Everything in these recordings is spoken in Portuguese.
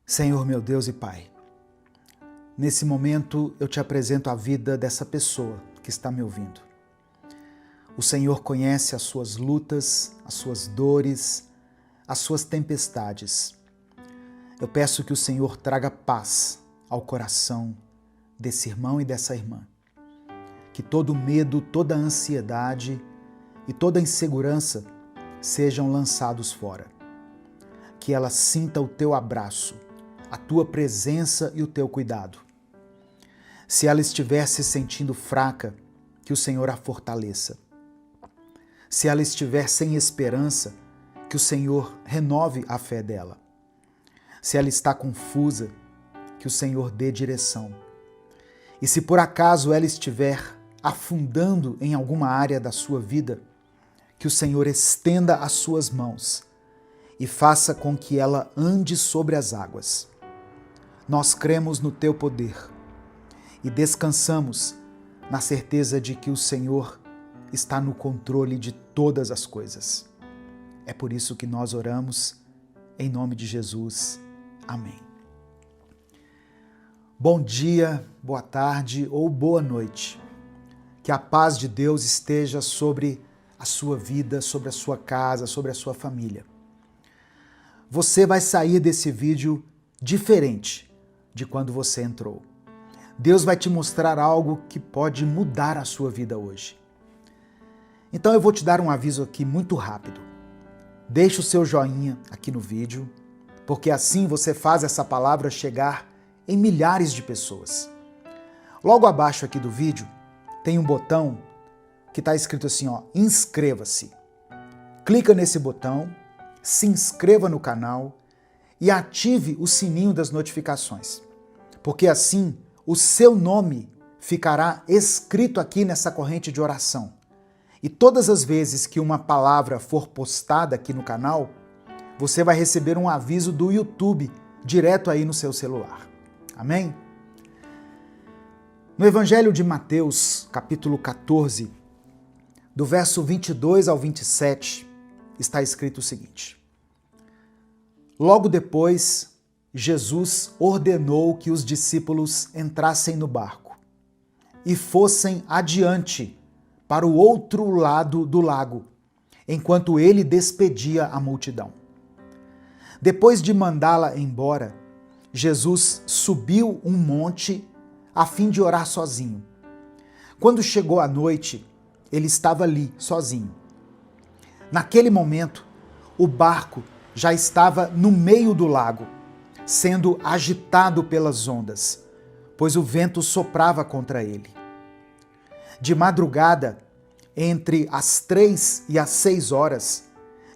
Senhor meu Deus e Pai, nesse momento eu te apresento a vida dessa pessoa que está me ouvindo. O Senhor conhece as suas lutas, as suas dores, as suas tempestades. Eu peço que o Senhor traga paz ao coração desse irmão e dessa irmã. Que todo medo, toda ansiedade e toda insegurança sejam lançados fora. Que ela sinta o teu abraço, a tua presença e o teu cuidado. Se ela estiver se sentindo fraca, que o Senhor a fortaleça. Se ela estiver sem esperança, que o Senhor renove a fé dela. Se ela está confusa, que o Senhor dê direção. E se por acaso ela estiver afundando em alguma área da sua vida, que o Senhor estenda as suas mãos e faça com que ela ande sobre as águas. Nós cremos no teu poder e descansamos na certeza de que o Senhor está no controle de todas as coisas. É por isso que nós oramos, em nome de Jesus. Amém. Bom dia, boa tarde ou boa noite. Que a paz de Deus esteja sobre a sua vida, sobre a sua casa, sobre a sua família. Você vai sair desse vídeo diferente de quando você entrou. Deus vai te mostrar algo que pode mudar a sua vida hoje. Então eu vou te dar um aviso aqui muito rápido. Deixe o seu joinha aqui no vídeo, porque assim você faz essa palavra chegar em milhares de pessoas. Logo abaixo aqui do vídeo tem um botão que está escrito assim, inscreva-se. Clica nesse botão, se inscreva no canal e ative o sininho das notificações, porque assim o seu nome ficará escrito aqui nessa corrente de oração. E todas as vezes que uma palavra for postada aqui no canal, você vai receber um aviso do YouTube direto aí no seu celular. Amém? No Evangelho de Mateus, capítulo 14, do verso 22 ao 27, está escrito o seguinte: Logo depois, Jesus ordenou que os discípulos entrassem no barco e fossem adiante para o outro lado do lago, enquanto ele despedia a multidão. Depois de mandá-la embora, Jesus subiu um monte a fim de orar sozinho. Quando chegou a noite, ele estava ali, sozinho. Naquele momento, o barco já estava no meio do lago, sendo agitado pelas ondas, pois o vento soprava contra ele. De madrugada, entre as 3 e as 6 horas,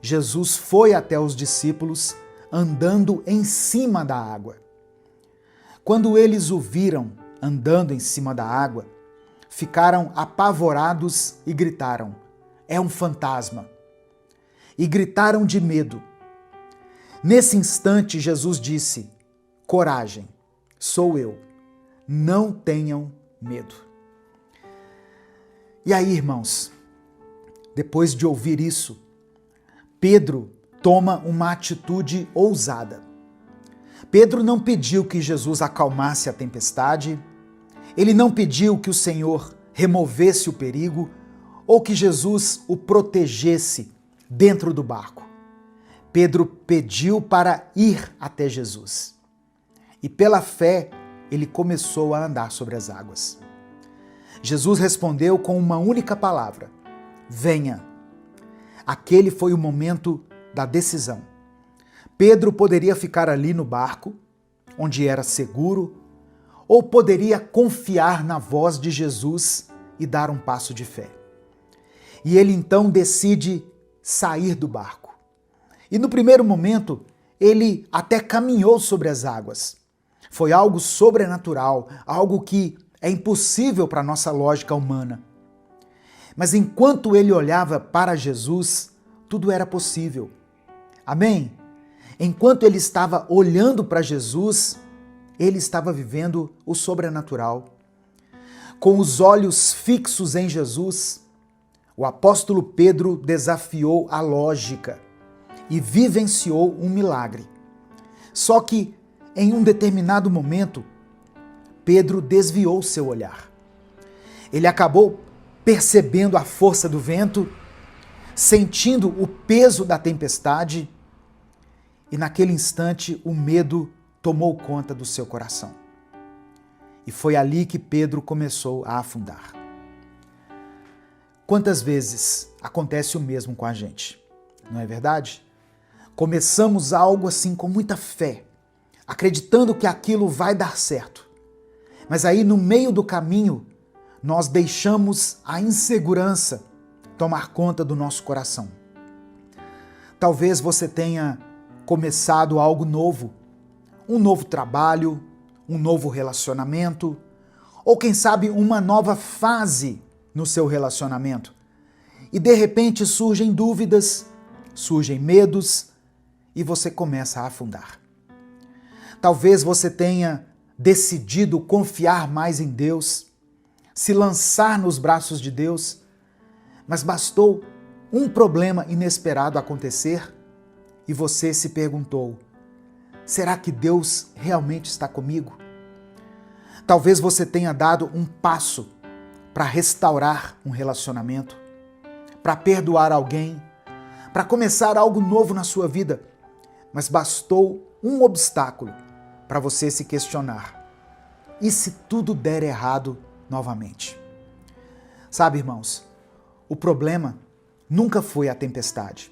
Jesus foi até os discípulos andando em cima da água. Quando eles o viram andando em cima da água, ficaram apavorados e gritaram: "É um fantasma!" E gritaram de medo. Nesse instante, Jesus disse: "Coragem, sou eu, não tenham medo." E aí, irmãos, depois de ouvir isso, Pedro toma uma atitude ousada. Pedro não pediu que Jesus acalmasse a tempestade, ele não pediu que o Senhor removesse o perigo ou que Jesus o protegesse dentro do barco. Pedro pediu para ir até Jesus. E pela fé, ele começou a andar sobre as águas. Jesus respondeu com uma única palavra: venha. Aquele foi o momento da decisão. Pedro poderia ficar ali no barco, onde era seguro, ou poderia confiar na voz de Jesus e dar um passo de fé. E ele então decide sair do barco. E no primeiro momento, ele até caminhou sobre as águas. Foi algo sobrenatural, algo que é impossível para a nossa lógica humana. Mas enquanto ele olhava para Jesus, tudo era possível. Amém? Enquanto ele estava olhando para Jesus, ele estava vivendo o sobrenatural. Com os olhos fixos em Jesus, o apóstolo Pedro desafiou a lógica e vivenciou um milagre. Só que em um determinado momento, Pedro desviou seu olhar. Ele acabou percebendo a força do vento, sentindo o peso da tempestade, e naquele instante o medo tomou conta do seu coração. E foi ali que Pedro começou a afundar. Quantas vezes acontece o mesmo com a gente, não é verdade? Começamos algo assim com muita fé, acreditando que aquilo vai dar certo. Mas aí no meio do caminho, nós deixamos a insegurança tomar conta do nosso coração. Talvez você tenha começado algo novo, um novo trabalho, um novo relacionamento, ou quem sabe uma nova fase no seu relacionamento. E de repente surgem dúvidas, surgem medos e você começa a afundar. Talvez você tenha decidido confiar mais em Deus, se lançar nos braços de Deus, mas bastou um problema inesperado acontecer e você se perguntou: será que Deus realmente está comigo? Talvez você tenha dado um passo para restaurar um relacionamento, para perdoar alguém, para começar algo novo na sua vida, mas bastou um obstáculo para você se questionar: e se tudo der errado novamente? Sabe, irmãos, o problema nunca foi a tempestade.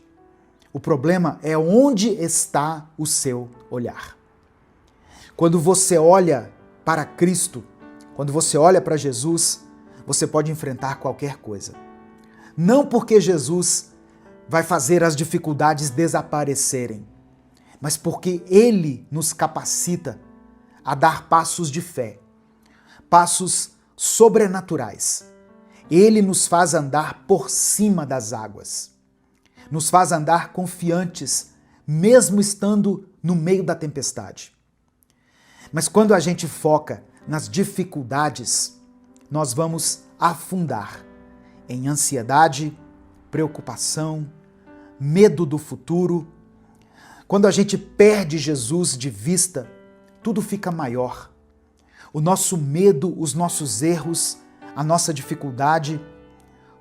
O problema é onde está o seu olhar. Quando você olha para Cristo, quando você olha para Jesus, você pode enfrentar qualquer coisa. Não porque Jesus vai fazer as dificuldades desaparecerem, mas porque Ele nos capacita a dar passos de fé, passos sobrenaturais. Ele nos faz andar por cima das águas, nos faz andar confiantes, mesmo estando no meio da tempestade. Mas quando a gente foca nas dificuldades, nós vamos afundar em ansiedade, preocupação, medo do futuro. Quando a gente perde Jesus de vista, tudo fica maior. O nosso medo, os nossos erros, a nossa dificuldade,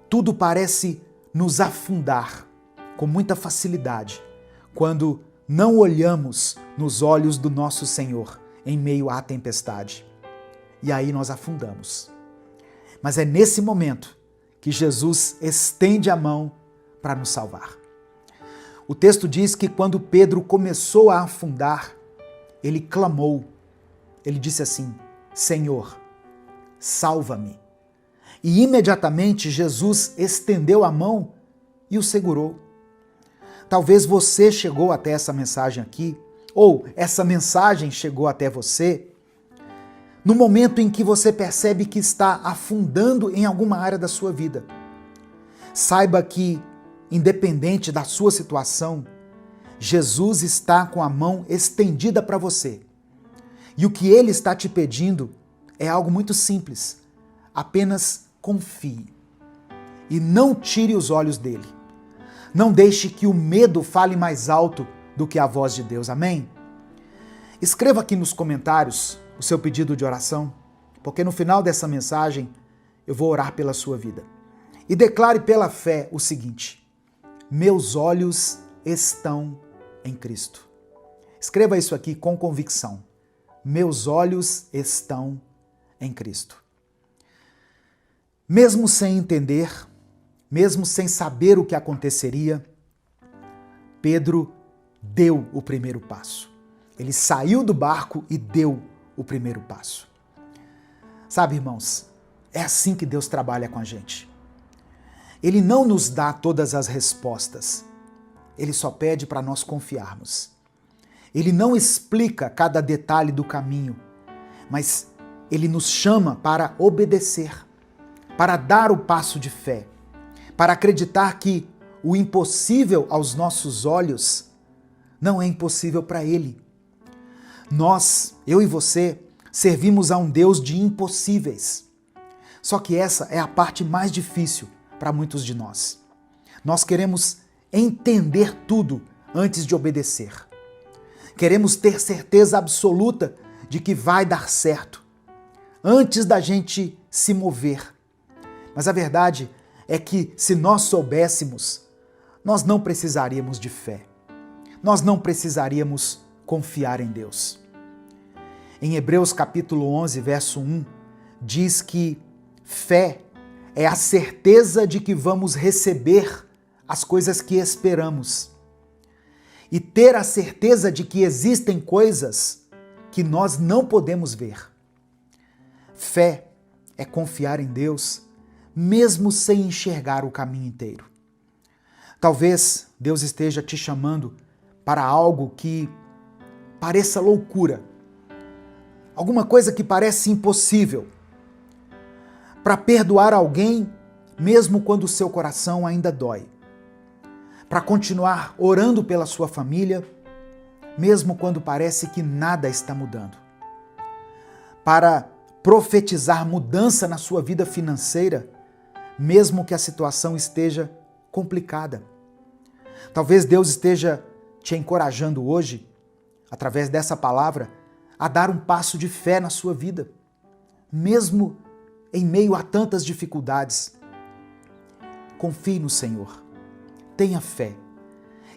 tudo parece nos afundar com muita facilidade quando não olhamos nos olhos do nosso Senhor em meio à tempestade. E aí nós afundamos. Mas é nesse momento que Jesus estende a mão para nos salvar. O texto diz que quando Pedro começou a afundar, ele clamou. Ele disse assim: Senhor, salva-me. E imediatamente Jesus estendeu a mão e o segurou. Talvez você chegou até essa mensagem aqui, ou essa mensagem chegou até você no momento em que você percebe que está afundando em alguma área da sua vida. Saiba que, independente da sua situação, Jesus está com a mão estendida para você. E o que Ele está te pedindo é algo muito simples. Apenas confie. E não tire os olhos dele. Não deixe que o medo fale mais alto do que a voz de Deus. Amém? Escreva aqui nos comentários o seu pedido de oração, porque no final dessa mensagem eu vou orar pela sua vida. E declare pela fé o seguinte: meus olhos estão em Cristo. Escreva isso aqui com convicção. Meus olhos estão em Cristo. Mesmo sem entender, mesmo sem saber o que aconteceria, Pedro deu o primeiro passo. Ele saiu do barco e deu o primeiro passo. Sabe, irmãos, é assim que Deus trabalha com a gente. Ele não nos dá todas as respostas. Ele só pede para nós confiarmos. Ele não explica cada detalhe do caminho, mas Ele nos chama para obedecer, para dar o passo de fé, para acreditar que o impossível aos nossos olhos não é impossível para Ele. Nós, eu e você, servimos a um Deus de impossíveis. Só que essa é a parte mais difícil para muitos de nós. Nós queremos entender tudo antes de obedecer. Queremos ter certeza absoluta de que vai dar certo, antes da gente se mover. Mas a verdade é que se nós soubéssemos, nós não precisaríamos de fé. Nós não precisaríamos confiar em Deus. Em Hebreus capítulo 11, verso 1, diz que fé é a certeza de que vamos receber as coisas que esperamos. E ter a certeza de que existem coisas que nós não podemos ver. Fé é confiar em Deus, mesmo sem enxergar o caminho inteiro. Talvez Deus esteja te chamando para algo que pareça loucura, alguma coisa que parece impossível, para perdoar alguém, mesmo quando o seu coração ainda dói, para continuar orando pela sua família, mesmo quando parece que nada está mudando, para profetizar mudança na sua vida financeira, mesmo que a situação esteja complicada. Talvez Deus esteja te encorajando hoje, através dessa palavra, a dar um passo de fé na sua vida, mesmo em meio a tantas dificuldades. Confie no Senhor, tenha fé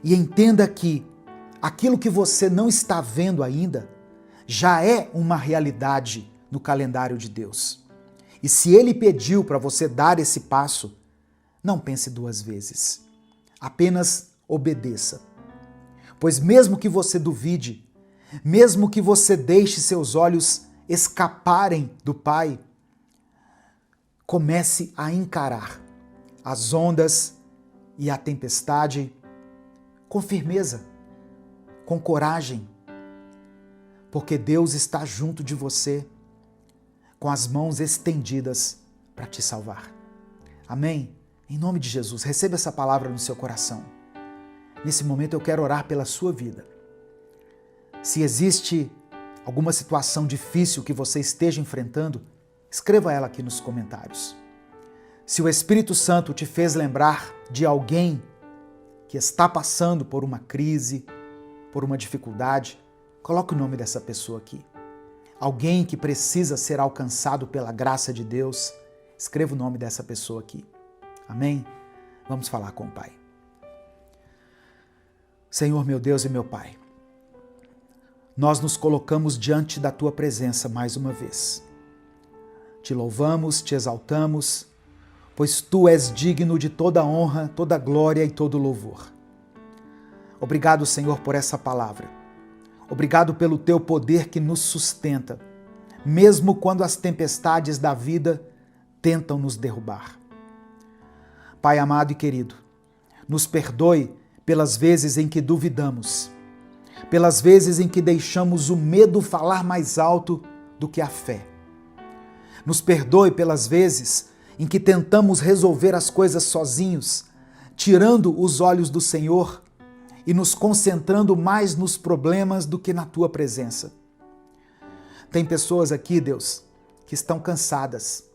e entenda que aquilo que você não está vendo ainda já é uma realidade no calendário de Deus. E se Ele pediu para você dar esse passo, não pense duas vezes, apenas obedeça. Pois mesmo que você duvide, mesmo que você deixe seus olhos escaparem do Pai, comece a encarar as ondas e a tempestade com firmeza, com coragem, porque Deus está junto de você, com as mãos estendidas para te salvar. Amém? Em nome de Jesus, receba essa palavra no seu coração. Nesse momento eu quero orar pela sua vida. Se existe alguma situação difícil que você esteja enfrentando, escreva ela aqui nos comentários. Se o Espírito Santo te fez lembrar de alguém que está passando por uma crise, por uma dificuldade, coloque o nome dessa pessoa aqui. Alguém que precisa ser alcançado pela graça de Deus, escreva o nome dessa pessoa aqui. Amém? Vamos falar com o Pai. Senhor, meu Deus e meu Pai, nós nos colocamos diante da Tua presença mais uma vez. Te louvamos, te exaltamos, pois Tu és digno de toda honra, toda glória e todo louvor. Obrigado, Senhor, por essa palavra. Obrigado pelo Teu poder que nos sustenta, mesmo quando as tempestades da vida tentam nos derrubar. Pai amado e querido, nos perdoe pelas vezes em que duvidamos, pelas vezes em que deixamos o medo falar mais alto do que a fé. Nos perdoe pelas vezes em que tentamos resolver as coisas sozinhos, tirando os olhos do Senhor e nos concentrando mais nos problemas do que na Tua presença. Tem pessoas aqui, Deus, que estão cansadas,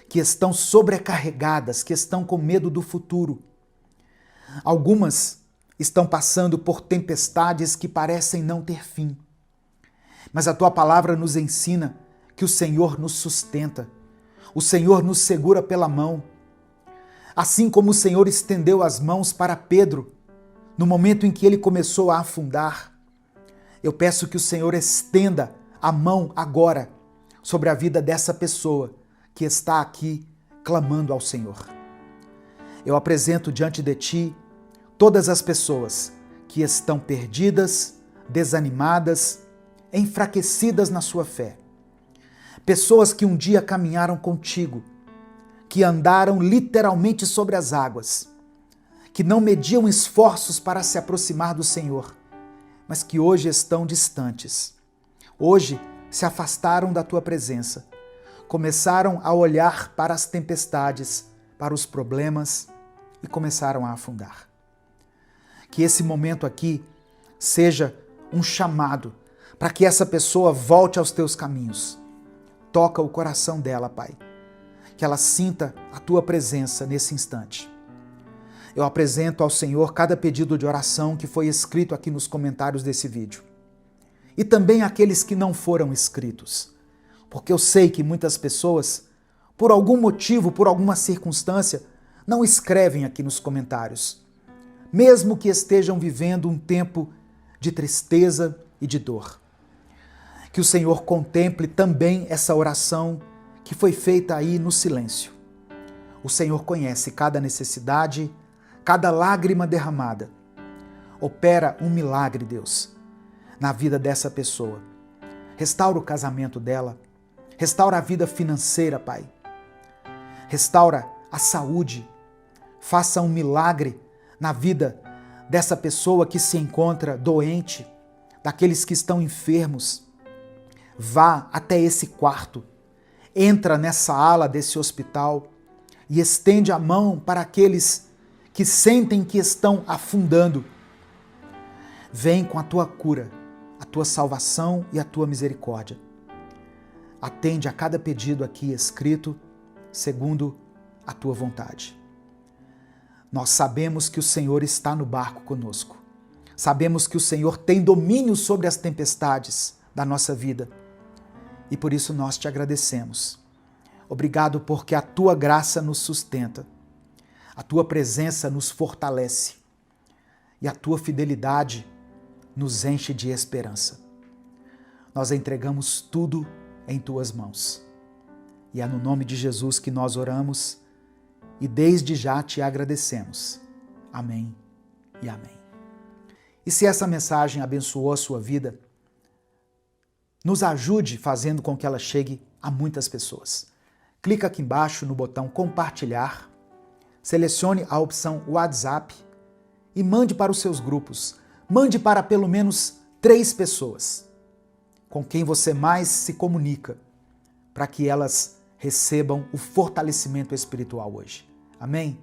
que estão sobrecarregadas, que estão com medo do futuro. Algumas estão passando por tempestades que parecem não ter fim. Mas a Tua palavra nos ensina que o Senhor nos sustenta, o Senhor nos segura pela mão. Assim como o Senhor estendeu as mãos para Pedro, no momento em que ele começou a afundar, eu peço que o Senhor estenda a mão agora sobre a vida dessa pessoa que está aqui clamando ao Senhor. Eu apresento diante de Ti todas as pessoas que estão perdidas, desanimadas, enfraquecidas na sua fé. Pessoas que um dia caminharam contigo, que andaram literalmente sobre as águas, que não mediam esforços para se aproximar do Senhor, mas que hoje estão distantes. Hoje se afastaram da Tua presença, começaram a olhar para as tempestades, para os problemas e começaram a afundar. Que esse momento aqui seja um chamado para que essa pessoa volte aos Teus caminhos. Toca o coração dela, Pai, que ela sinta a Tua presença nesse instante. Eu apresento ao Senhor cada pedido de oração que foi escrito aqui nos comentários desse vídeo. e também aqueles que não foram inscritos. Porque eu sei que muitas pessoas, por algum motivo, por alguma circunstância, não escrevem aqui nos comentários, mesmo que estejam vivendo um tempo de tristeza e de dor. Que o Senhor contemple também essa oração que foi feita aí no silêncio. O Senhor conhece cada necessidade, cada lágrima derramada. Opera um milagre, Deus, na vida dessa pessoa. Restaura o casamento dela, restaura a vida financeira, Pai. Restaura a saúde. Faça um milagre na vida dessa pessoa que se encontra doente, daqueles que estão enfermos. Vá até esse quarto, entra nessa ala desse hospital e estende a mão para aqueles que sentem que estão afundando. Vem com a tua cura, a tua salvação e a tua misericórdia. Atende a cada pedido aqui escrito, segundo a tua vontade. Nós sabemos que o Senhor está no barco conosco. Sabemos que o Senhor tem domínio sobre as tempestades da nossa vida. E por isso nós te agradecemos. Obrigado porque a tua graça nos sustenta. A tua presença nos fortalece. E a tua fidelidade nos enche de esperança. Nós entregamos tudo em tuas mãos. E é no nome de Jesus que nós oramos e desde já te agradecemos. Amém e amém. E se essa mensagem abençoou a sua vida, nos ajude fazendo com que ela chegue a muitas pessoas. Clica aqui embaixo no botão compartilhar, selecione a opção WhatsApp e mande para os seus grupos. Mande para pelo menos 3 pessoas com quem você mais se comunica, para que elas recebam o fortalecimento espiritual hoje. Amém?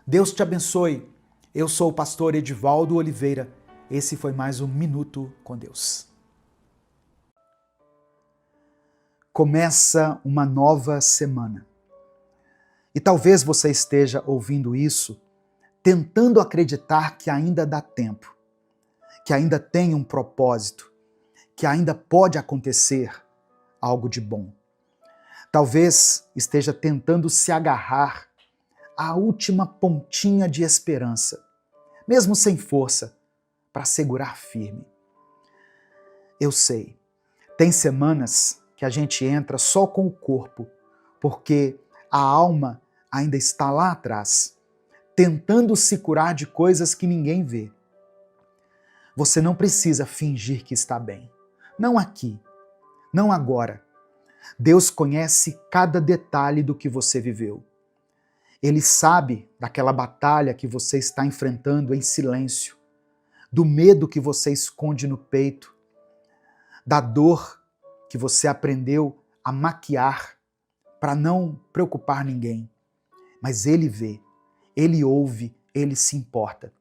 Deus te abençoe. Eu sou o pastor Edivaldo Oliveira. Esse foi mais um Minuto com Deus. Começa uma nova semana. E talvez você esteja ouvindo isso, tentando acreditar que ainda dá tempo, que ainda tem um propósito, que ainda pode acontecer algo de bom. Talvez esteja tentando se agarrar à última pontinha de esperança, mesmo sem força, para segurar firme. Eu sei, tem semanas que a gente entra só com o corpo, porque a alma ainda está lá atrás, tentando se curar de coisas que ninguém vê. Você não precisa fingir que está bem. Não aqui, não agora. Deus conhece cada detalhe do que você viveu. Ele sabe daquela batalha que você está enfrentando em silêncio, do medo que você esconde no peito, da dor que você aprendeu a maquiar para não preocupar ninguém. Mas Ele vê, Ele ouve, Ele se importa.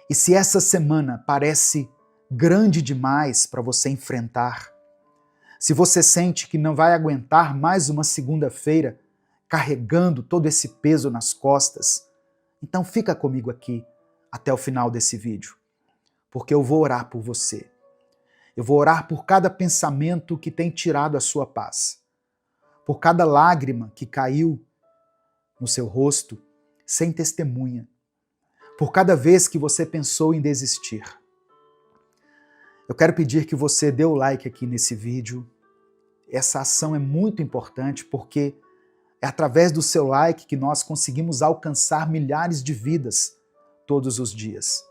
E se essa semana parece grande demais para você enfrentar, se você sente que não vai aguentar mais uma segunda-feira carregando todo esse peso nas costas, então fica comigo aqui até o final desse vídeo, porque eu vou orar por você. Eu vou orar por cada pensamento que tem tirado a sua paz, por cada lágrima que caiu no seu rosto sem testemunha, por cada vez que você pensou em desistir. Eu quero pedir que você dê o like aqui nesse vídeo. Essa ação é muito importante porque é através do seu like que nós conseguimos alcançar milhares de vidas todos os dias.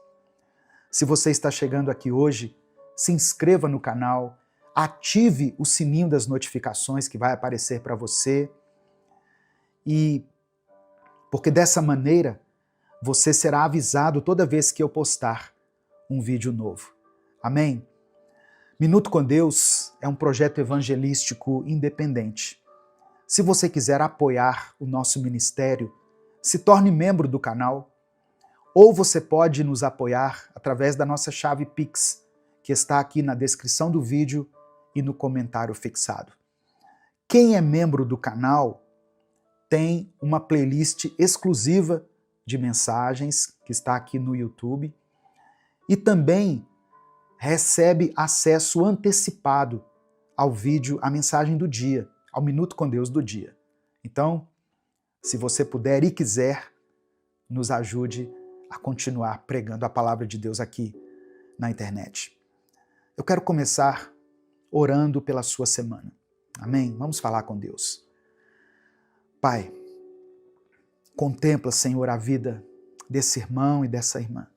Se você está chegando aqui hoje, se inscreva no canal, ative o sininho das notificações que vai aparecer para você, e porque dessa maneira você será avisado toda vez que eu postar um vídeo novo. Amém? Minuto com Deus é um projeto evangelístico independente. Se você quiser apoiar o nosso ministério, se torne membro do canal, ou você pode nos apoiar através da nossa chave Pix, que está aqui na descrição do vídeo e no comentário fixado. Quem é membro do canal tem uma playlist exclusiva de mensagens que está aqui no YouTube e também recebe acesso antecipado ao vídeo, à mensagem do dia, ao Minuto com Deus do dia. Então, se você puder e quiser, nos ajude a continuar pregando a palavra de Deus aqui na internet. Eu quero começar orando pela sua semana. Amém? Vamos falar com Deus. Pai, contempla, Senhor, a vida desse irmão e dessa irmã.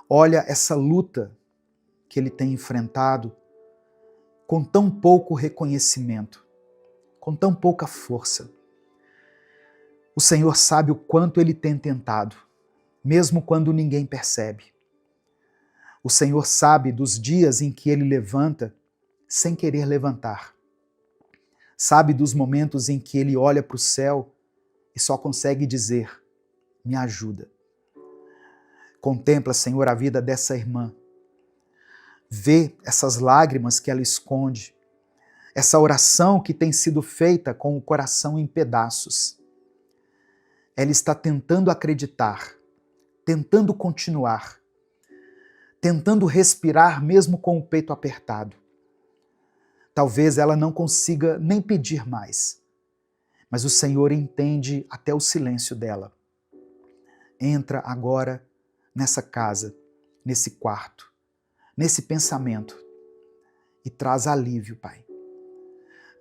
Olha essa luta que ele tem enfrentado com tão pouco reconhecimento, com tão pouca força. O Senhor sabe o quanto ele tem tentado, mesmo quando ninguém percebe. O Senhor sabe dos dias em que ele levanta sem querer levantar. Sabe dos momentos em que ele olha para o céu e só consegue dizer, me ajuda. Contempla, Senhor, a vida dessa irmã. Vê essas lágrimas que ela esconde, essa oração que tem sido feita com o coração em pedaços. Ela está tentando acreditar, tentando continuar, tentando respirar mesmo com o peito apertado. Talvez ela não consiga nem pedir mais, mas o Senhor entende até o silêncio dela. Entra agora nessa casa, nesse quarto, nesse pensamento e traz alívio, Pai.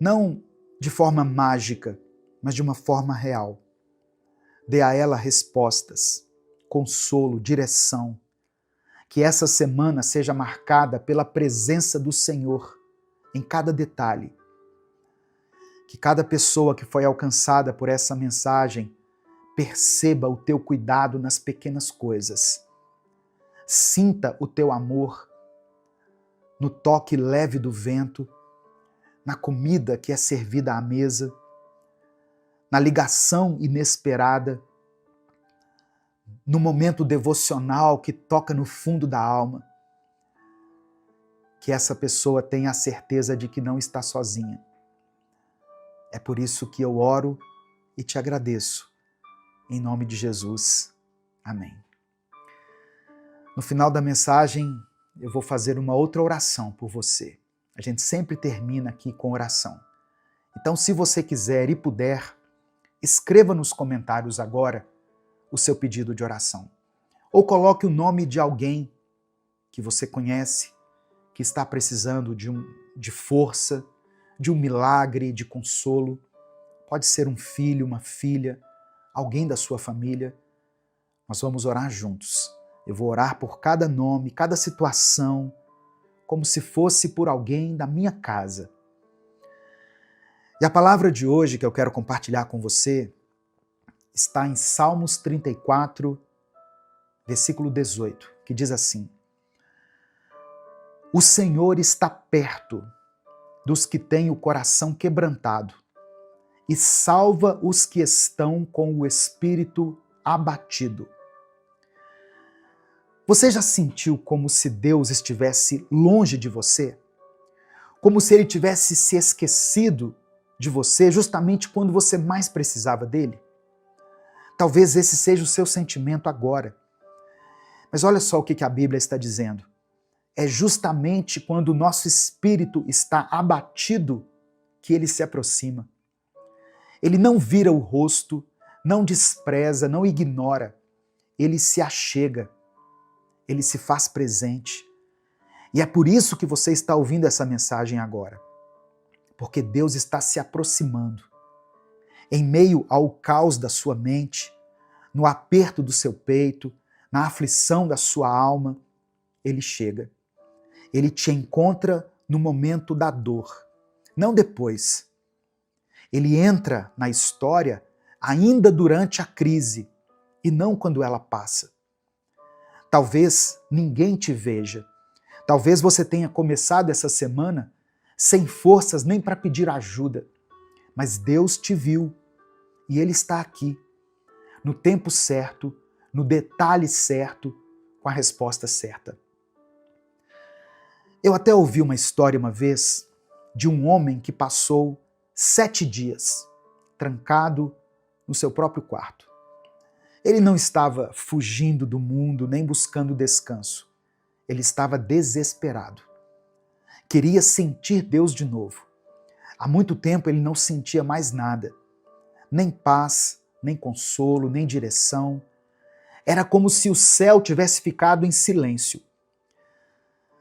Não de forma mágica, mas de uma forma real. Dê a ela respostas, consolo, direção. Que essa semana seja marcada pela presença do Senhor em cada detalhe. Que cada pessoa que foi alcançada por essa mensagem perceba o teu cuidado nas pequenas coisas. Sinta o teu amor no toque leve do vento, na comida que é servida à mesa, na ligação inesperada, no momento devocional que toca no fundo da alma. Que essa pessoa tenha a certeza de que não está sozinha. É por isso que eu oro e te agradeço. Em nome de Jesus. Amém. No final da mensagem, eu vou fazer uma outra oração por você. A gente sempre termina aqui com oração. Então, se você quiser e puder, escreva nos comentários agora o seu pedido de oração. Ou coloque o nome de alguém que você conhece, que está precisando de força, de um milagre, de consolo. Pode ser um filho, uma filha, alguém da sua família. Nós vamos orar juntos. Eu vou orar por cada nome, cada situação, como se fosse por alguém da minha casa. E a palavra de hoje que eu quero compartilhar com você está em Salmos 34, versículo 18, que diz assim: O Senhor está perto dos que têm o coração quebrantado e salva os que estão com o espírito abatido. Você já sentiu como se Deus estivesse longe de você? Como se Ele tivesse se esquecido de você justamente quando você mais precisava dele? Talvez esse seja o seu sentimento agora. Mas olha só o que a Bíblia está dizendo. É justamente quando o nosso espírito está abatido que Ele se aproxima. Ele não vira o rosto, não despreza, não ignora. Ele se achega. Ele se faz presente. E é por isso que você está ouvindo essa mensagem agora. Porque Deus está se aproximando. Em meio ao caos da sua mente, no aperto do seu peito, na aflição da sua alma, Ele chega. Ele te encontra no momento da dor, não depois. Ele entra na história ainda durante a crise e não quando ela passa. Talvez ninguém te veja. Talvez você tenha começado essa semana sem forças nem para pedir ajuda. Mas Deus te viu e Ele está aqui, no tempo certo, no detalhe certo, com a resposta certa. Eu até ouvi uma história uma vez de um homem que passou 7 dias trancado no seu próprio quarto. Ele não estava fugindo do mundo nem buscando descanso. Ele estava desesperado. Queria sentir Deus de novo. Há muito tempo ele não sentia mais nada. Nem paz, nem consolo, nem direção. Era como se o céu tivesse ficado em silêncio.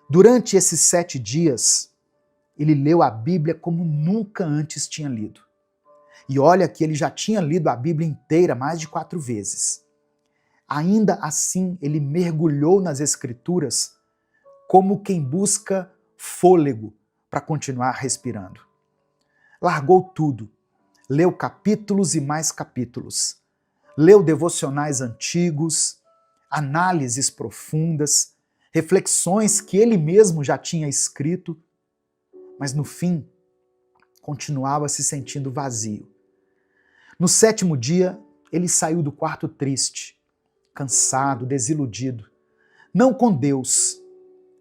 Durante esses 7 dias, ele leu a Bíblia como nunca antes tinha lido. E olha que ele já tinha lido a Bíblia inteira mais de 4 vezes. Ainda assim, ele mergulhou nas Escrituras como quem busca fôlego para continuar respirando. Largou tudo, leu capítulos e mais capítulos, leu devocionais antigos, análises profundas, reflexões que ele mesmo já tinha escrito, mas no fim, continuava se sentindo vazio. No 7º dia, ele saiu do quarto triste, cansado, desiludido, não com Deus,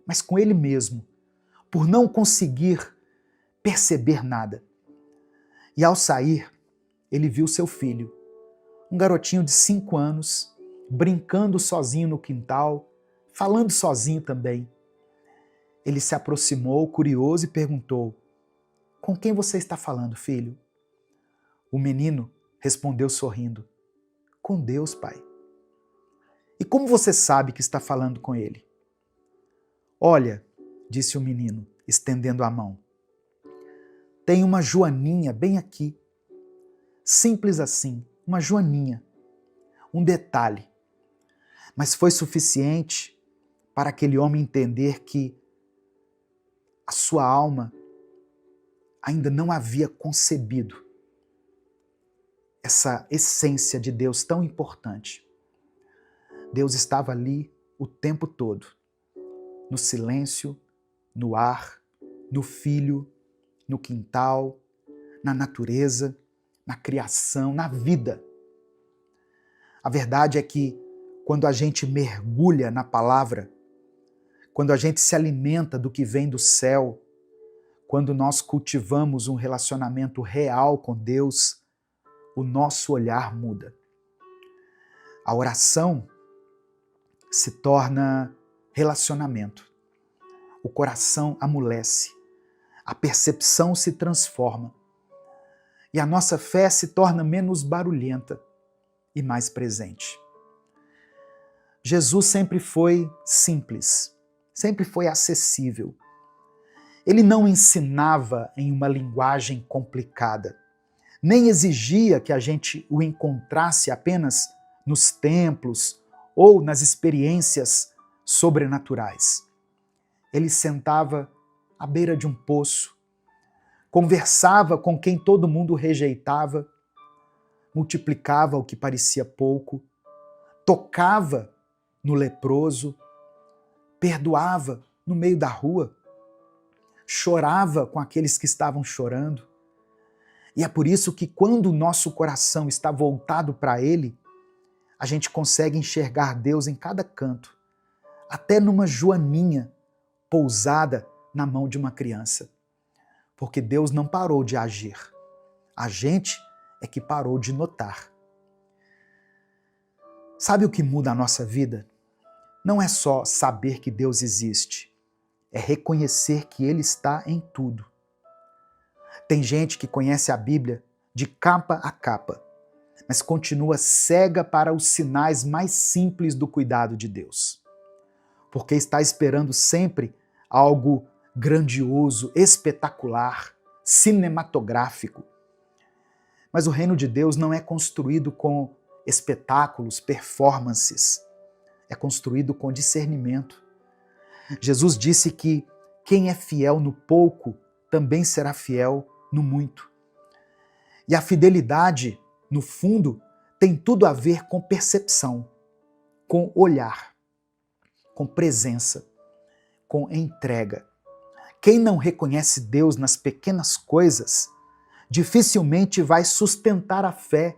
mas com ele mesmo, por não conseguir perceber nada. E ao sair, ele viu seu filho, um garotinho de 5 anos, brincando sozinho no quintal, falando sozinho também. Ele se aproximou, curioso, e perguntou: "Com quem você está falando, filho?" O menino respondeu sorrindo: "Com Deus, pai." "E como você sabe que está falando com ele?" "Olha", disse o menino, estendendo a mão, "tem uma joaninha bem aqui." Simples assim, uma joaninha. Um detalhe. Mas foi suficiente para aquele homem entender que a sua alma ainda não havia concebido essa essência de Deus tão importante. Deus estava ali o tempo todo, no silêncio, no ar, no filho, no quintal, na natureza, na criação, na vida. A verdade é que quando a gente mergulha na palavra, quando a gente se alimenta do que vem do céu, quando nós cultivamos um relacionamento real com Deus, o nosso olhar muda. A oração se torna relacionamento. O coração amolece. A percepção se transforma. E a nossa fé se torna menos barulhenta e mais presente. Jesus sempre foi simples, sempre foi acessível. Ele não ensinava em uma linguagem complicada, nem exigia que a gente o encontrasse apenas nos templos ou nas experiências sobrenaturais. Ele sentava à beira de um poço, conversava com quem todo mundo rejeitava, multiplicava o que parecia pouco, tocava no leproso, perdoava no meio da rua, chorava com aqueles que estavam chorando. E é por isso que quando o nosso coração está voltado para Ele, a gente consegue enxergar Deus em cada canto, até numa joaninha pousada na mão de uma criança. Porque Deus não parou de agir. A gente é que parou de notar. Sabe o que muda a nossa vida? Não é só saber que Deus existe, é reconhecer que Ele está em tudo. Tem gente que conhece a Bíblia de capa a capa, mas continua cega para os sinais mais simples do cuidado de Deus. Porque está esperando sempre algo grandioso, espetacular, cinematográfico. Mas o reino de Deus não é construído com espetáculos, performances. É construído com discernimento. Jesus disse que quem é fiel no pouco também será fiel no muito. E a fidelidade, no fundo, tem tudo a ver com percepção, com olhar, com presença, com entrega. Quem não reconhece Deus nas pequenas coisas, dificilmente vai sustentar a fé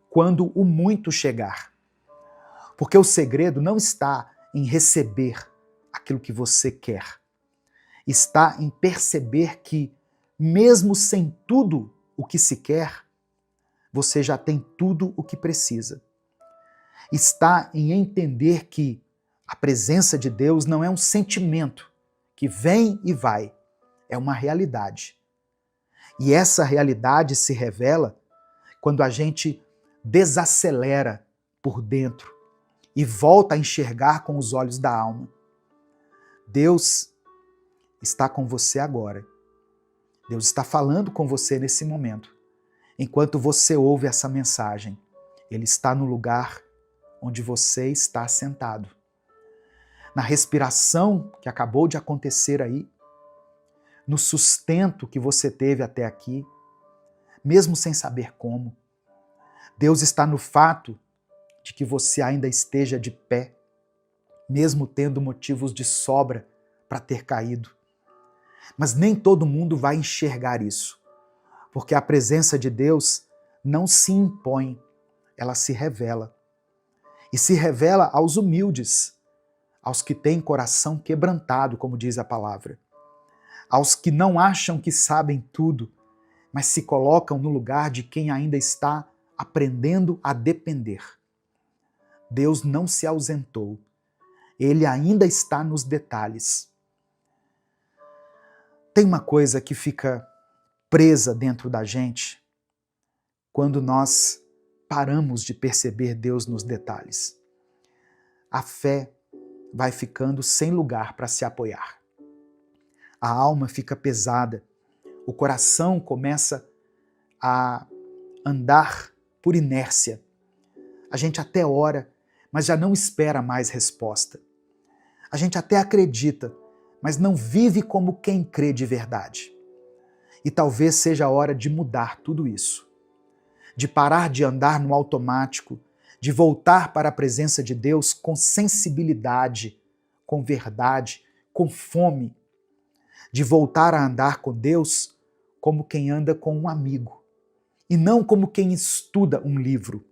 quando o muito chegar. Porque o segredo não está em receber aquilo que você quer. Está em perceber que, mesmo sem tudo o que se quer, você já tem tudo o que precisa. Está em entender que A presença de Deus não é um sentimento que vem e vai, é uma realidade. E essa realidade se revela quando a gente desacelera por dentro e volta a enxergar com os olhos da alma. Deus está com você agora. Deus está falando com você nesse momento. Enquanto você ouve essa mensagem, Ele está no lugar onde você está sentado. Na respiração que acabou de acontecer aí, no sustento que você teve até aqui, mesmo sem saber como. Deus está no fato de que você ainda esteja de pé, mesmo tendo motivos de sobra para ter caído. Mas nem todo mundo vai enxergar isso, porque a presença de Deus não se impõe, ela se revela. E se revela aos humildes, aos que têm coração quebrantado, como diz a palavra, aos que não acham que sabem tudo, mas se colocam no lugar de quem ainda está aprendendo a depender. Deus não se ausentou, Ele ainda está nos detalhes. Tem uma coisa que fica presa dentro da gente quando nós paramos de perceber Deus nos detalhes. A fé vai ficando sem lugar para se apoiar. A alma fica pesada, o coração começa a andar por inércia. A gente até ora, mas já não espera mais resposta. A gente até acredita, mas não vive como quem crê de verdade. E talvez seja a hora de mudar tudo isso. De parar de andar no automático, de voltar para a presença de Deus com sensibilidade, com verdade, com fome. De voltar a andar com Deus como quem anda com um amigo, e não como quem estuda um livro.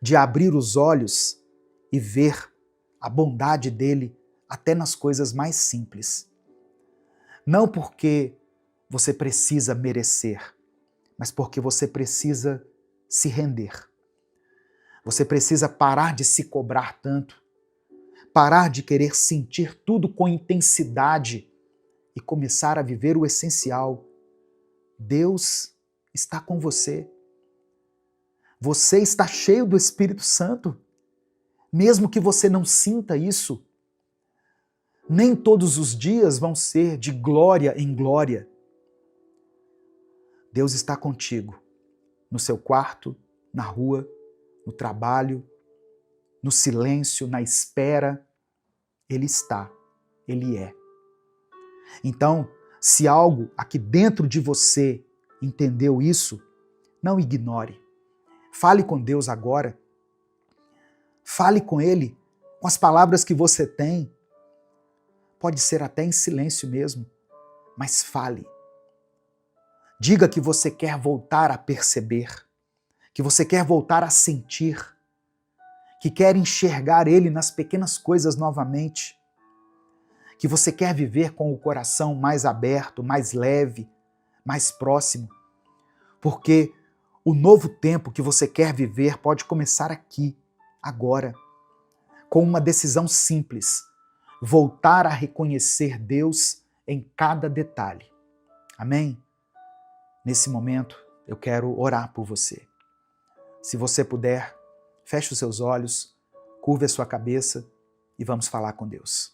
De abrir os olhos e ver a bondade dele até nas coisas mais simples. Não porque você precisa merecer, mas porque você precisa se render. Você precisa parar de se cobrar tanto, parar de querer sentir tudo com intensidade e começar a viver o essencial. Deus está com você. Você está cheio do Espírito Santo. Mesmo que você não sinta isso, nem todos os dias vão ser de glória em glória. Deus está contigo, no seu quarto, na rua, no trabalho, no silêncio, na espera. Ele está, Ele é. Então, se algo aqui dentro de você entendeu isso, não ignore. Fale com Deus agora. Fale com Ele com as palavras que você tem. Pode ser até em silêncio mesmo, mas fale. Diga que você quer voltar a perceber, que você quer voltar a sentir, que quer enxergar Ele nas pequenas coisas novamente, que você quer viver com o coração mais aberto, mais leve, mais próximo, porque o novo tempo que você quer viver pode começar aqui, agora, com uma decisão simples: voltar a reconhecer Deus em cada detalhe. Amém? Nesse momento, eu quero orar por você. Se você puder, feche os seus olhos, curve a sua cabeça e vamos falar com Deus.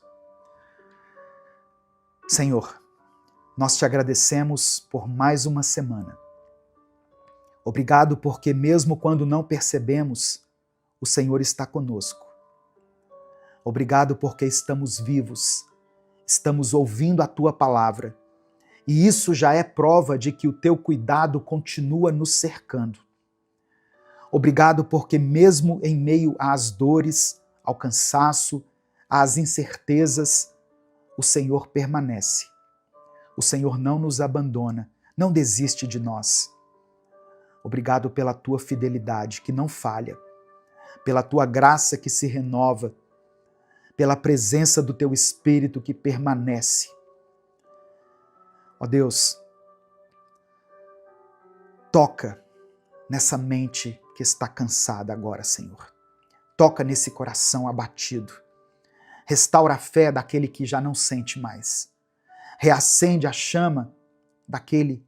Senhor, nós te agradecemos por mais uma semana. Obrigado porque mesmo quando não percebemos, o Senhor está conosco. Obrigado porque estamos vivos, estamos ouvindo a Tua palavra, e isso já é prova de que o Teu cuidado continua nos cercando. Obrigado porque mesmo em meio às dores, ao cansaço, às incertezas, o Senhor permanece. O Senhor não nos abandona, não desiste de nós. Obrigado pela Tua fidelidade que não falha, pela Tua graça que se renova, pela presença do Teu Espírito que permanece. Ó Deus, toca nessa mente que está cansada agora, Senhor. Toca nesse coração abatido. Restaura a fé daquele que já não sente mais. Reacende a chama daquele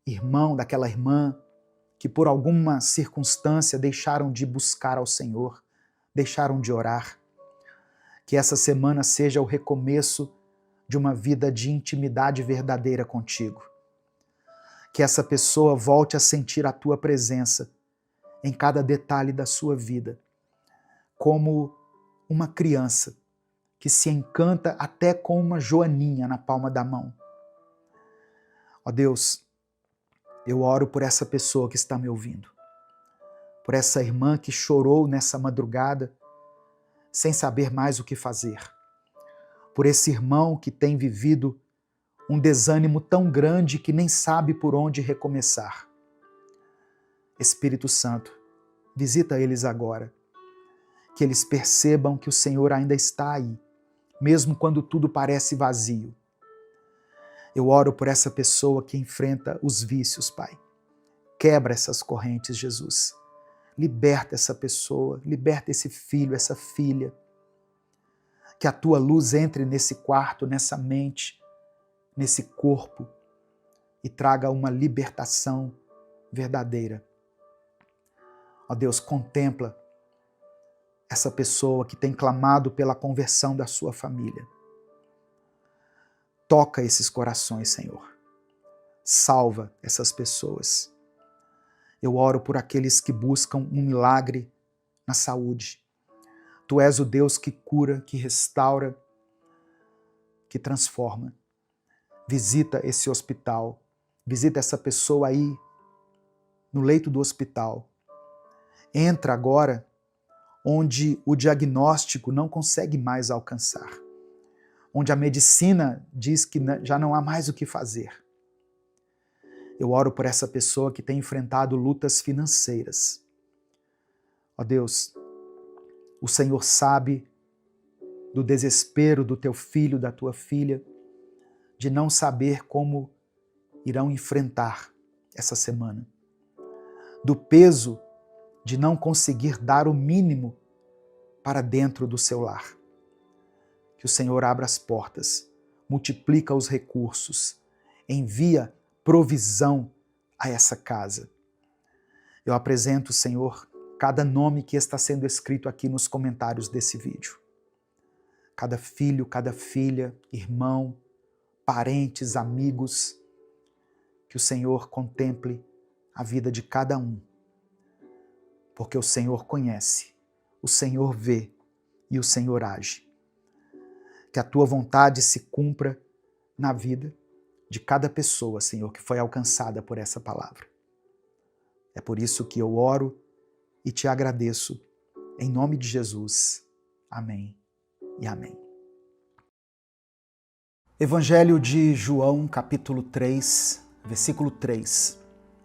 irmão, daquela irmã que por alguma circunstância deixaram de buscar ao Senhor, deixaram de orar. Que essa semana seja o recomeço de uma vida de intimidade verdadeira contigo. Que essa pessoa volte a sentir a tua presença em cada detalhe da sua vida, como uma criança que se encanta até com uma joaninha na palma da mão. Ó Deus, eu oro por essa pessoa que está me ouvindo, por essa irmã que chorou nessa madrugada sem saber mais o que fazer, por esse irmão que tem vivido um desânimo tão grande que nem sabe por onde recomeçar. Espírito Santo, visita eles agora, que eles percebam que o Senhor ainda está aí, mesmo quando tudo parece vazio. Eu oro por essa pessoa que enfrenta os vícios, Pai. Quebra essas correntes, Jesus. Liberta essa pessoa, liberta esse filho, essa filha. Que a tua luz entre nesse quarto, nessa mente, nesse corpo e traga uma libertação verdadeira. Ó Deus, contempla essa pessoa que tem clamado pela conversão da sua família. Toca esses corações, Senhor. Salva essas pessoas. Eu oro por aqueles que buscam um milagre na saúde. Tu és o Deus que cura, que restaura, que transforma. Visita esse hospital. Visita essa pessoa aí no leito do hospital. Entra agora onde o diagnóstico não consegue mais alcançar. Onde a medicina diz que já não há mais o que fazer. Eu oro por essa pessoa que tem enfrentado lutas financeiras. Ó Deus, o Senhor sabe do desespero do teu filho, da tua filha, de não saber como irão enfrentar essa semana. Do peso de não conseguir dar o mínimo para dentro do seu lar. Que o Senhor abra as portas, multiplica os recursos, envia provisão a essa casa. Eu apresento, Senhor, cada nome que está sendo escrito aqui nos comentários desse vídeo. Cada filho, cada filha, irmão, parentes, amigos, que o Senhor contemple a vida de cada um. Porque o Senhor conhece, o Senhor vê e o Senhor age. Que a tua vontade se cumpra na vida de cada pessoa, Senhor, que foi alcançada por essa palavra. É por isso que eu oro e te agradeço, em nome de Jesus. Amém e amém. Evangelho de João, capítulo 3, versículo 3,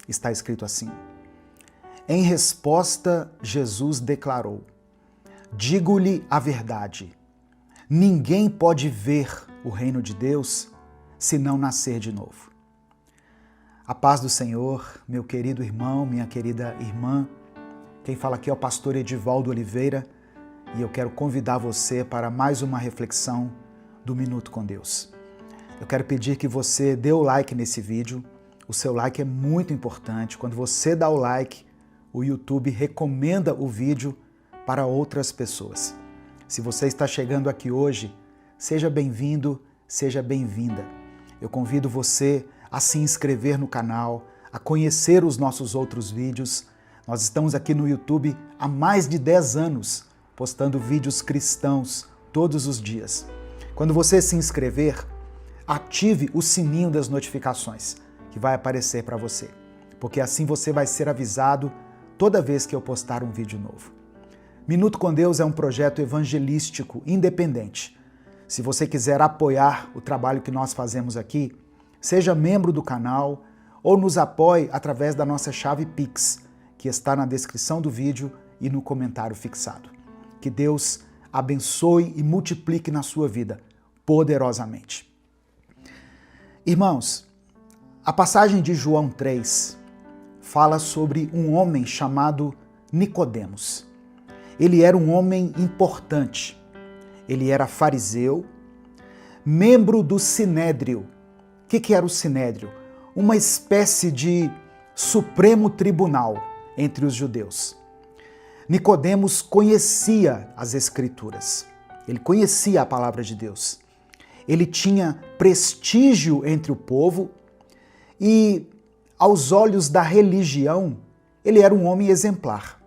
está escrito assim: Em resposta, Jesus declarou: Digo-lhe a verdade, ninguém pode ver o reino de Deus se não nascer de novo. A paz do Senhor, meu querido irmão, minha querida irmã. Quem fala aqui é o pastor Edivaldo Oliveira e eu quero convidar você para mais uma reflexão do Minuto com Deus. Eu quero pedir que você dê o like nesse vídeo. O seu like é muito importante. Quando você dá o like, o YouTube recomenda o vídeo para outras pessoas. Se você está chegando aqui hoje, seja bem-vindo, seja bem-vinda. Eu convido você a se inscrever no canal, a conhecer os nossos outros vídeos. Nós estamos aqui no YouTube há mais de 10 anos, postando vídeos cristãos todos os dias. Quando você se inscrever, ative o sininho das notificações, que vai aparecer para você, porque assim você vai ser avisado toda vez que eu postar um vídeo novo. Minuto com Deus é um projeto evangelístico independente. Se você quiser apoiar o trabalho que nós fazemos aqui, seja membro do canal ou nos apoie através da nossa chave Pix, que está na descrição do vídeo e no comentário fixado. Que Deus abençoe e multiplique na sua vida poderosamente. Irmãos, a passagem de João 3 fala sobre um homem chamado Nicodemos. Ele era um homem importante. ele era fariseu, membro do Sinédrio. O que era o Sinédrio? Uma espécie de supremo tribunal entre os judeus. Nicodemos conhecia as Escrituras, ele conhecia a palavra de Deus. Ele tinha prestígio entre o povo e, aos olhos da religião, ele era um homem exemplar.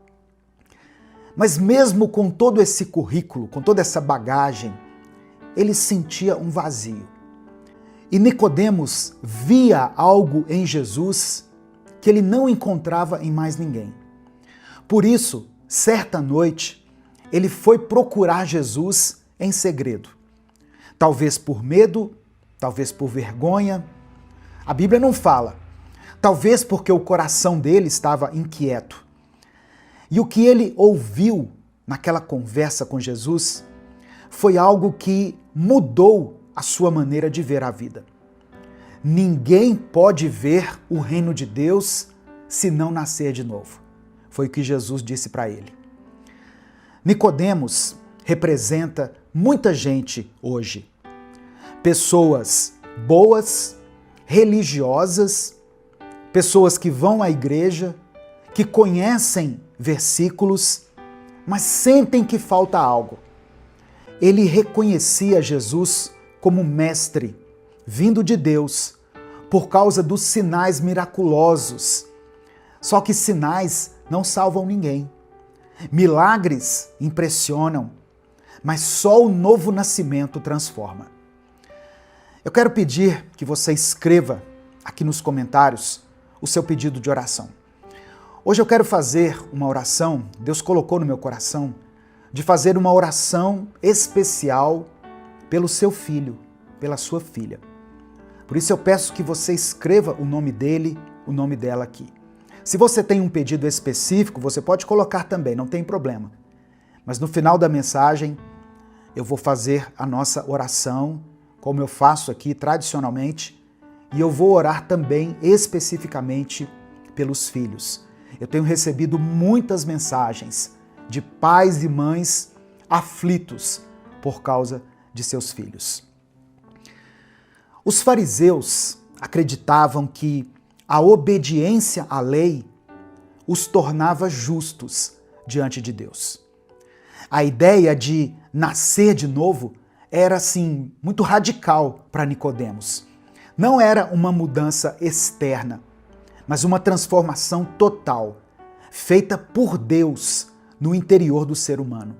Mas mesmo com todo esse currículo, com toda essa bagagem, ele sentia um vazio. E Nicodemos via algo em Jesus que ele não encontrava em mais ninguém. Por isso, certa noite, ele foi procurar Jesus em segredo. Talvez por medo, talvez por vergonha. A Bíblia não fala. Talvez porque o coração dele estava inquieto. E o que ele ouviu naquela conversa com Jesus foi algo que mudou a sua maneira de ver a vida. Ninguém pode ver o reino de Deus se não nascer de novo. Foi o que Jesus disse para ele. Nicodemos representa muita gente hoje. Pessoas boas, religiosas, pessoas que vão à igreja, que conhecem versículos, mas sentem que falta algo. Ele reconhecia Jesus como mestre, vindo de Deus, por causa dos sinais miraculosos. Só que sinais não salvam ninguém. Milagres impressionam, mas só o novo nascimento transforma. Eu quero pedir que você escreva aqui nos comentários o seu pedido de oração. Hoje eu quero fazer uma oração, Deus colocou no meu coração, de fazer uma oração especial pelo seu filho, pela sua filha. Por isso eu peço que você escreva o nome dele, o nome dela aqui. Se você tem um pedido específico, você pode colocar também, não tem problema. Mas no final da mensagem, eu vou fazer a nossa oração, como eu faço aqui tradicionalmente, e eu vou orar também especificamente pelos filhos. Eu tenho recebido muitas mensagens de pais e mães aflitos por causa de seus filhos. Os fariseus acreditavam que a obediência à lei os tornava justos diante de Deus. A ideia de nascer de novo era, assim, muito radical para Nicodemos. Não era uma mudança externa, mas uma transformação total, feita por Deus no interior do ser humano.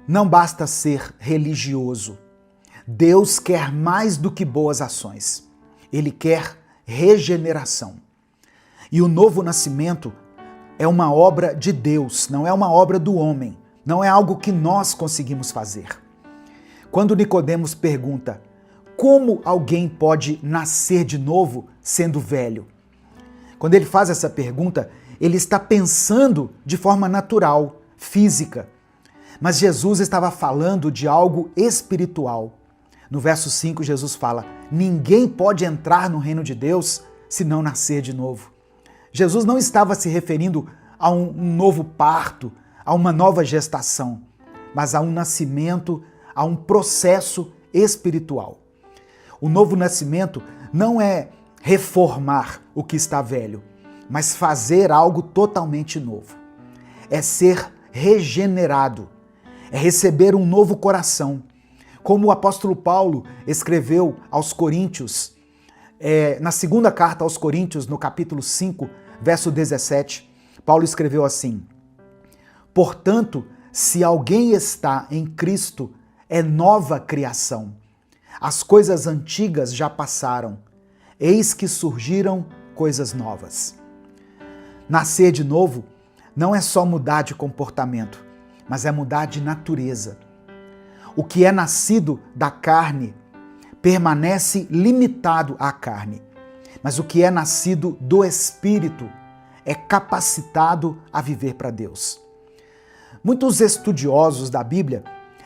Não basta ser religioso. Deus quer mais do que boas ações. Ele quer regeneração. E o novo nascimento é uma obra de Deus, não é uma obra do homem, não é algo que nós conseguimos fazer. Quando Nicodemos pergunta: como alguém pode nascer de novo sendo velho? Quando ele faz essa pergunta, ele está pensando de forma natural, física. Mas Jesus estava falando de algo espiritual. No verso 5, Jesus fala: ninguém pode entrar no reino de Deus se não nascer de novo. Jesus não estava se referindo a um novo parto, a uma nova gestação, mas a um nascimento, a um processo espiritual. O novo nascimento não é reformar o que está velho, mas fazer algo totalmente novo. É ser regenerado, é receber um novo coração. Como o apóstolo Paulo escreveu aos Coríntios, na segunda carta aos Coríntios, no capítulo 5, verso 17, Paulo escreveu assim: portanto, se alguém está em Cristo, é nova criação. As coisas antigas já passaram, eis que surgiram coisas novas. Nascer de novo não é só mudar de comportamento, mas é mudar de natureza. O que é nascido da carne permanece limitado à carne, mas o que é nascido do Espírito é capacitado a viver para Deus. Muitos estudiosos da Bíblia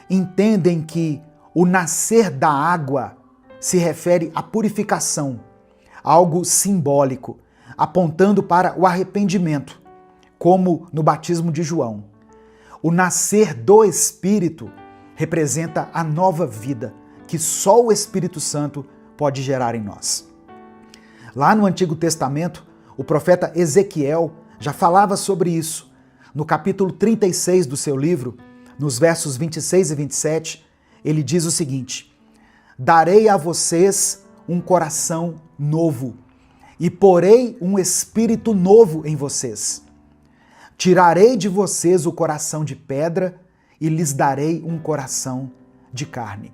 entendem que o nascer da água se refere à purificação, algo simbólico, apontando para o arrependimento, como no batismo de João. O nascer do Espírito representa a nova vida que só o Espírito Santo pode gerar em nós. Lá no Antigo Testamento, o profeta Ezequiel já falava sobre isso. No capítulo 36 do seu livro, nos versos 26 e 27, ele diz o seguinte: darei a vocês um coração novo e porei um espírito novo em vocês. Tirarei de vocês o coração de pedra e lhes darei um coração de carne.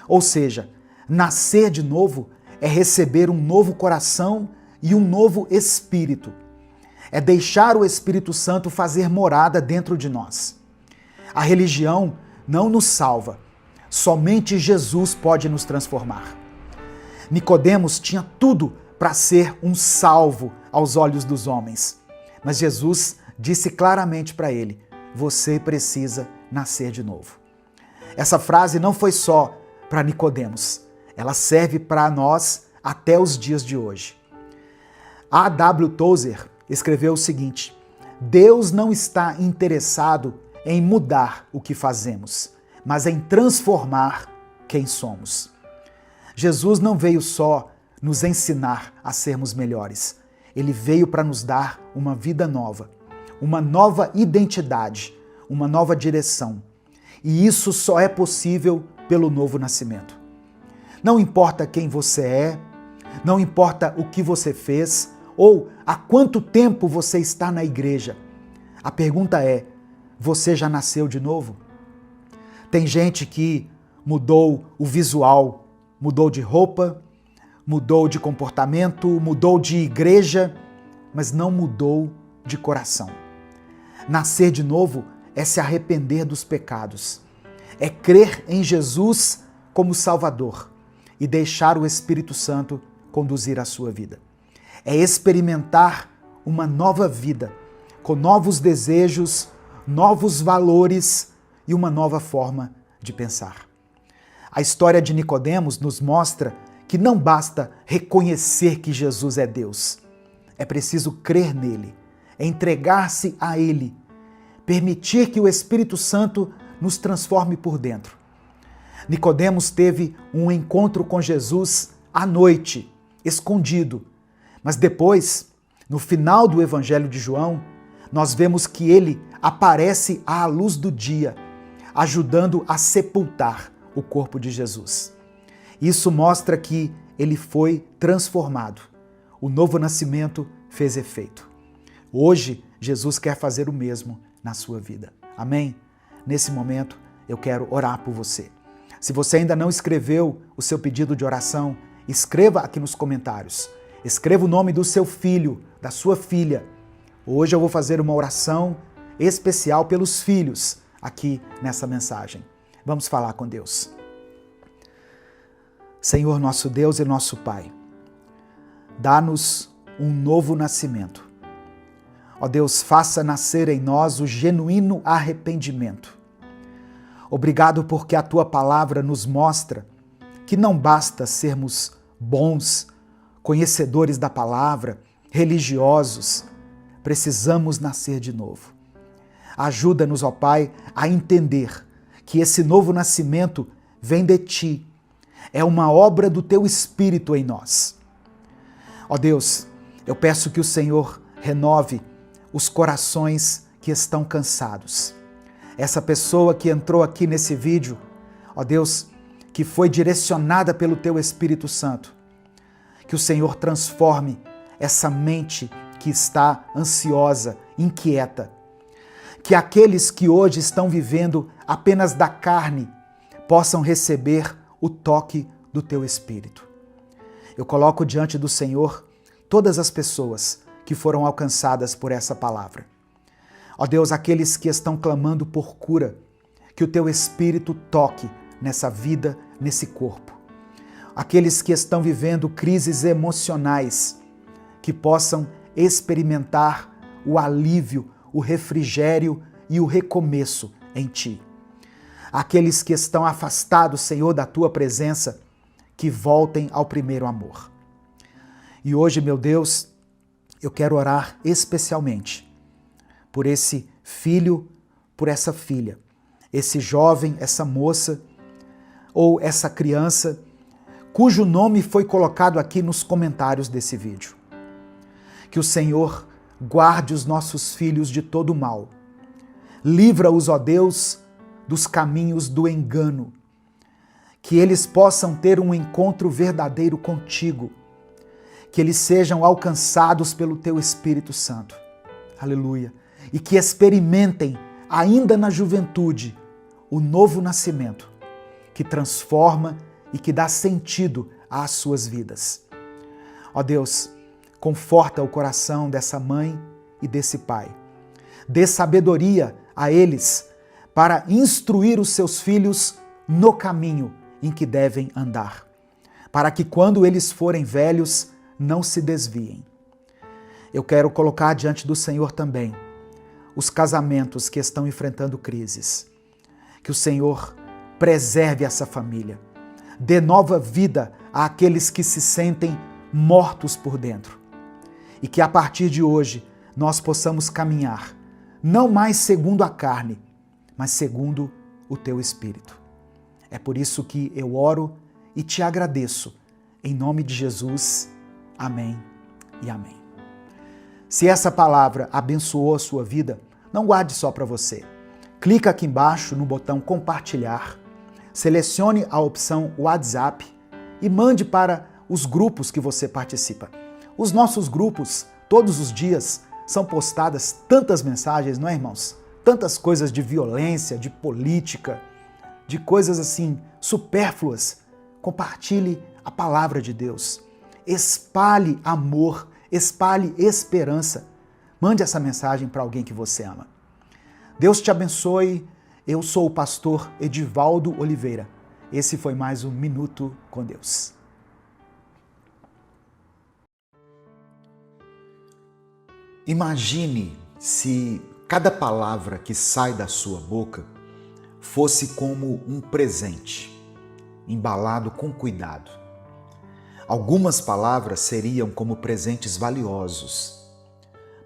Ou seja, nascer de novo é receber um novo coração e um novo espírito. É deixar o Espírito Santo fazer morada dentro de nós. A religião não nos salva. Somente Jesus pode nos transformar. Nicodemos tinha tudo para ser um salvo aos olhos dos homens. Mas Jesus disse claramente para ele: você precisa nascer de novo. Essa frase não foi só para Nicodemos. Ela serve para nós até os dias de hoje. A. W. Tozer escreveu o seguinte: Deus não está interessado em mudar o que fazemos, mas em transformar quem somos. Jesus não veio só nos ensinar a sermos melhores. Ele veio para nos dar uma vida nova, uma nova identidade, uma nova direção. E isso só é possível pelo novo nascimento. Não importa quem você é, não importa o que você fez ou há quanto tempo você está na igreja. A pergunta é: você já nasceu de novo? Tem gente que mudou o visual, mudou de roupa, mudou de comportamento, mudou de igreja, mas não mudou de coração. Nascer de novo é se arrepender dos pecados, é crer em Jesus como Salvador e deixar o Espírito Santo conduzir a sua vida. É experimentar uma nova vida, com novos desejos, novos valores e uma nova forma de pensar. A história de Nicodemos nos mostra que não basta reconhecer que Jesus é Deus. É preciso crer nele, entregar-se a ele, permitir que o Espírito Santo nos transforme por dentro. Nicodemos teve um encontro com Jesus à noite, escondido, mas depois, no final do Evangelho de João, nós vemos que ele aparece à luz do dia, ajudando a sepultar o corpo de Jesus. Isso mostra que ele foi transformado. O novo nascimento fez efeito. Hoje, Jesus quer fazer o mesmo na sua vida. Amém? Nesse momento, eu quero orar por você. Se você ainda não escreveu o seu pedido de oração, escreva aqui nos comentários. Escreva o nome do seu filho, da sua filha. Hoje eu vou fazer uma oração especial pelos filhos aqui nessa mensagem. Vamos falar com Deus. Senhor, nosso Deus e nosso Pai, dá-nos um novo nascimento. Ó Deus, faça nascer em nós o genuíno arrependimento. Obrigado porque a Tua palavra nos mostra que não basta sermos bons, conhecedores da palavra, religiosos, precisamos nascer de novo. Ajuda-nos, ó Pai, a entender que esse novo nascimento vem de Ti, é uma obra do Teu Espírito em nós. Ó Deus, eu peço que o Senhor renove os corações que estão cansados. Essa pessoa que entrou aqui nesse vídeo, ó Deus, que foi direcionada pelo Teu Espírito Santo, que o Senhor transforme essa mente que está ansiosa, inquieta. Que aqueles que hoje estão vivendo apenas da carne possam receber o toque do Teu Espírito. Eu coloco diante do Senhor todas as pessoas que foram alcançadas por essa palavra. Ó Deus, aqueles que estão clamando por cura, que o Teu Espírito toque nessa vida, nesse corpo. Aqueles que estão vivendo crises emocionais, que possam experimentar o alívio, o refrigério e o recomeço em Ti. Aqueles que estão afastados, Senhor, da Tua presença, que voltem ao primeiro amor. E hoje, meu Deus, eu quero orar especialmente por esse filho, por essa filha, esse jovem, essa moça ou essa criança cujo nome foi colocado aqui nos comentários desse vídeo. Que o Senhor guarde os nossos filhos de todo mal. Livra-os, ó Deus, dos caminhos do engano. Que eles possam ter um encontro verdadeiro contigo. Que eles sejam alcançados pelo teu Espírito Santo. Aleluia. E que experimentem, ainda na juventude, o novo nascimento, que transforma e que dá sentido às suas vidas. Ó Deus, conforta o coração dessa mãe e desse pai. Dê sabedoria a eles para instruir os seus filhos no caminho em que devem andar, para que quando eles forem velhos, não se desviem. Eu quero colocar diante do Senhor também os casamentos que estão enfrentando crises. Que o Senhor preserve essa família, dê nova vida àqueles que se sentem mortos por dentro. E que a partir de hoje nós possamos caminhar, não mais segundo a carne, mas segundo o teu Espírito. É por isso que eu oro e te agradeço. Em nome de Jesus, amém e amém. Se essa palavra abençoou a sua vida, não guarde só para você. Clica aqui embaixo no botão compartilhar, selecione a opção WhatsApp e mande para os grupos que você participa. Os nossos grupos, todos os dias, são postadas tantas mensagens, não é, irmãos? Tantas coisas de violência, de política, de coisas assim supérfluas. Compartilhe a palavra de Deus. Espalhe amor, espalhe esperança. Mande essa mensagem para alguém que você ama. Deus te abençoe. Eu sou o pastor Edivaldo Oliveira. Esse foi mais um Minuto com Deus. Imagine se cada palavra que sai da sua boca fosse como um presente, embalado com cuidado. Algumas palavras seriam como presentes valiosos,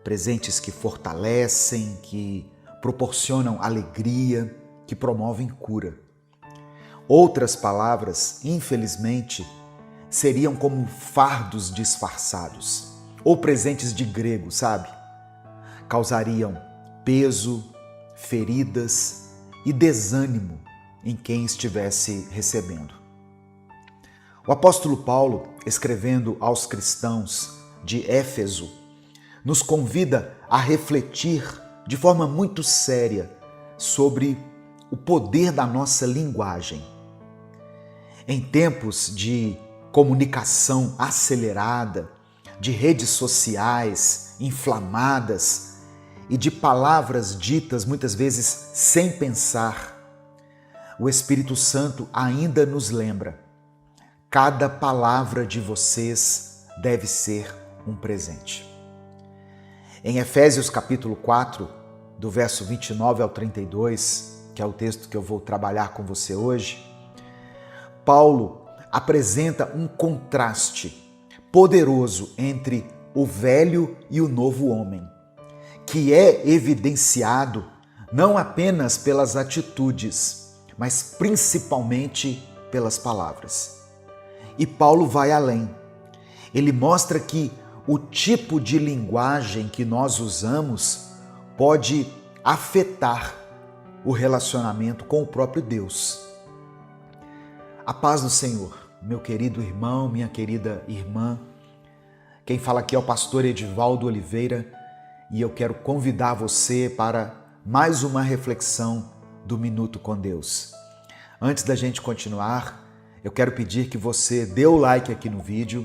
presentes que fortalecem, que proporcionam alegria, que promovem cura. Outras palavras, infelizmente, seriam como fardos disfarçados, ou presentes de grego, sabe? Causariam peso, feridas e desânimo em quem estivesse recebendo. O apóstolo Paulo, escrevendo aos cristãos de Éfeso, nos convida a refletir de forma muito séria sobre o poder da nossa linguagem. Em tempos de comunicação acelerada, de redes sociais inflamadas e de palavras ditas muitas vezes sem pensar, o Espírito Santo ainda nos lembra: cada palavra de vocês deve ser um presente. Em Efésios capítulo 4, do verso 29 ao 32, que é o texto que eu vou trabalhar com você hoje, Paulo apresenta um contraste poderoso entre o velho e o novo homem, que é evidenciado não apenas pelas atitudes, mas principalmente pelas palavras. E Paulo vai além. Ele mostra que o tipo de linguagem que nós usamos pode afetar o relacionamento com o próprio Deus. A paz do Senhor, meu querido irmão, minha querida irmã. Quem fala aqui é o pastor Edivaldo Oliveira e eu quero convidar você para mais uma reflexão do Minuto com Deus. Antes da gente continuar, eu quero pedir que você dê o like aqui no vídeo.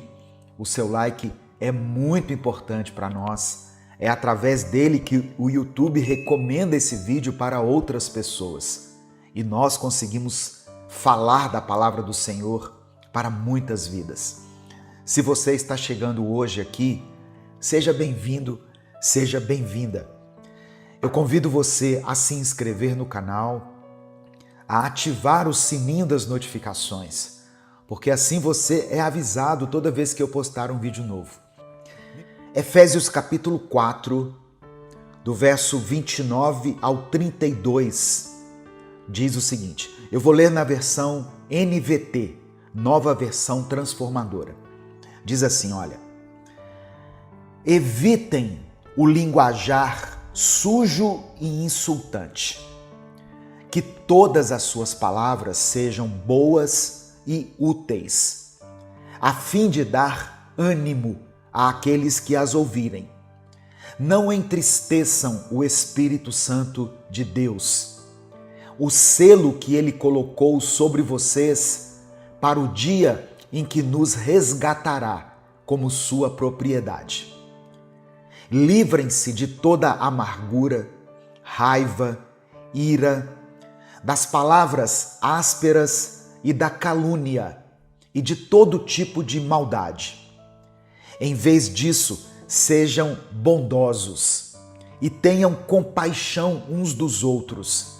O seu like é muito importante para nós. É através dele que o YouTube recomenda esse vídeo para outras pessoas. E nós conseguimos falar da palavra do Senhor para muitas vidas. Se você está chegando hoje aqui, seja bem-vindo, seja bem-vinda. Eu convido você a se inscrever no canal, a ativar o sininho das notificações, porque assim você é avisado toda vez que eu postar um vídeo novo. Efésios capítulo 4, do verso 29 ao 32, diz o seguinte, eu vou ler na versão NVT, Nova Versão Transformadora. Diz assim, olha, evitem o linguajar sujo e insultante. Que todas as suas palavras sejam boas e úteis, a fim de dar ânimo àqueles que as ouvirem. Não entristeçam o Espírito Santo de Deus, o selo que ele colocou sobre vocês para o dia em que nos resgatará como sua propriedade. Livrem-se de toda amargura, raiva, ira, das palavras ásperas e da calúnia e de todo tipo de maldade. Em vez disso, sejam bondosos e tenham compaixão uns dos outros,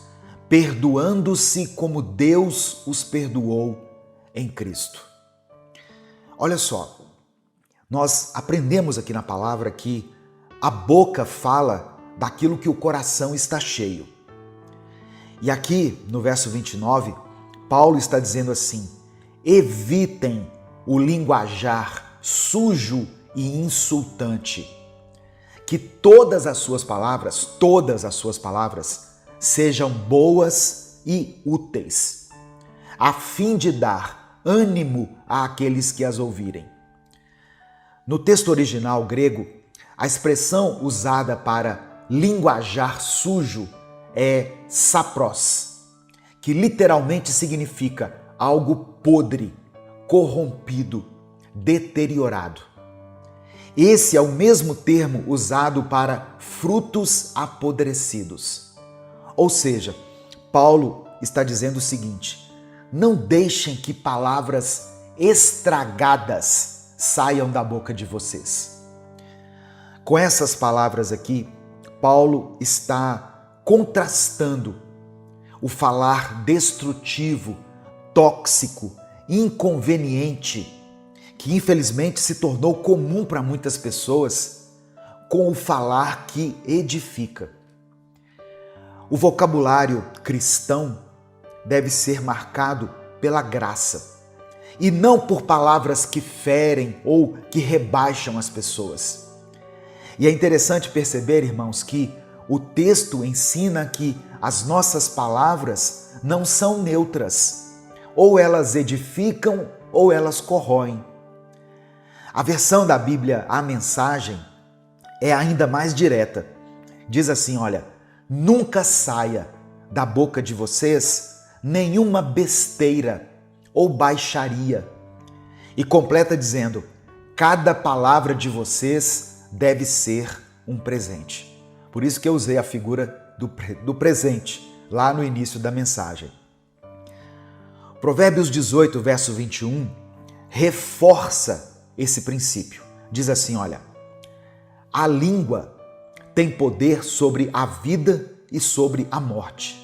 perdoando-se como Deus os perdoou em Cristo. Olha só, nós aprendemos aqui na palavra que a boca fala daquilo que o coração está cheio. E aqui no verso 29, Paulo está dizendo assim, evitem o linguajar sujo e insultante, que todas as suas palavras sejam boas e úteis, a fim de dar ânimo àqueles que as ouvirem. No texto original grego, a expressão usada para linguajar sujo é sapros, que literalmente significa algo podre, corrompido, deteriorado. Esse é o mesmo termo usado para frutos apodrecidos. Ou seja, Paulo está dizendo o seguinte, não deixem que palavras estragadas saiam da boca de vocês. Com essas palavras aqui, Paulo está contrastando o falar destrutivo, tóxico, inconveniente, que infelizmente se tornou comum para muitas pessoas, com o falar que edifica. O vocabulário cristão deve ser marcado pela graça e não por palavras que ferem ou que rebaixam as pessoas. E é interessante perceber, irmãos, que o texto ensina que as nossas palavras não são neutras, ou elas edificam ou elas corroem. A versão da Bíblia, a Mensagem, é ainda mais direta. Diz assim, olha, nunca saia da boca de vocês nenhuma besteira ou baixaria. E completa dizendo, cada palavra de vocês deve ser um presente. Por isso que eu usei a figura do presente lá no início da mensagem. Provérbios 18, verso 21, reforça esse princípio. Diz assim, olha, a língua tem poder sobre a vida e sobre a morte.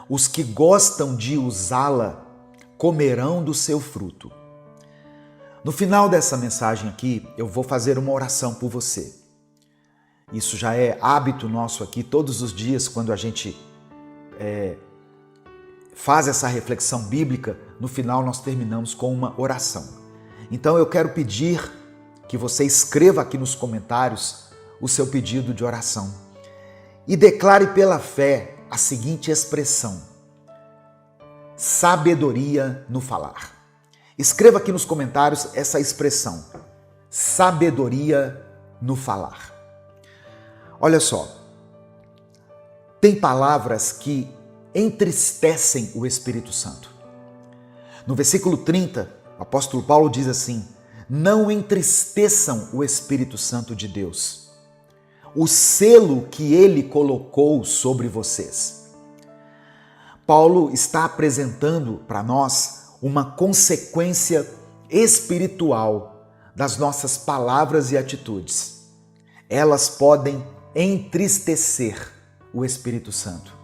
Os que gostam de usá-la comerão do seu fruto. No final dessa mensagem aqui, eu vou fazer uma oração por você. Isso já é hábito nosso aqui, todos os dias, quando a gente faz essa reflexão bíblica, no final nós terminamos com uma oração. Então eu quero pedir que você escreva aqui nos comentários o seu pedido de oração e declare pela fé a seguinte expressão: sabedoria no falar. Escreva aqui nos comentários essa expressão, sabedoria no falar. Olha só, tem palavras que entristecem o Espírito Santo. No versículo 30, o apóstolo Paulo diz assim, não entristeçam o Espírito Santo de Deus, o selo que ele colocou sobre vocês. Paulo está apresentando para nós uma consequência espiritual das nossas palavras e atitudes. Elas podem entristecer o Espírito Santo.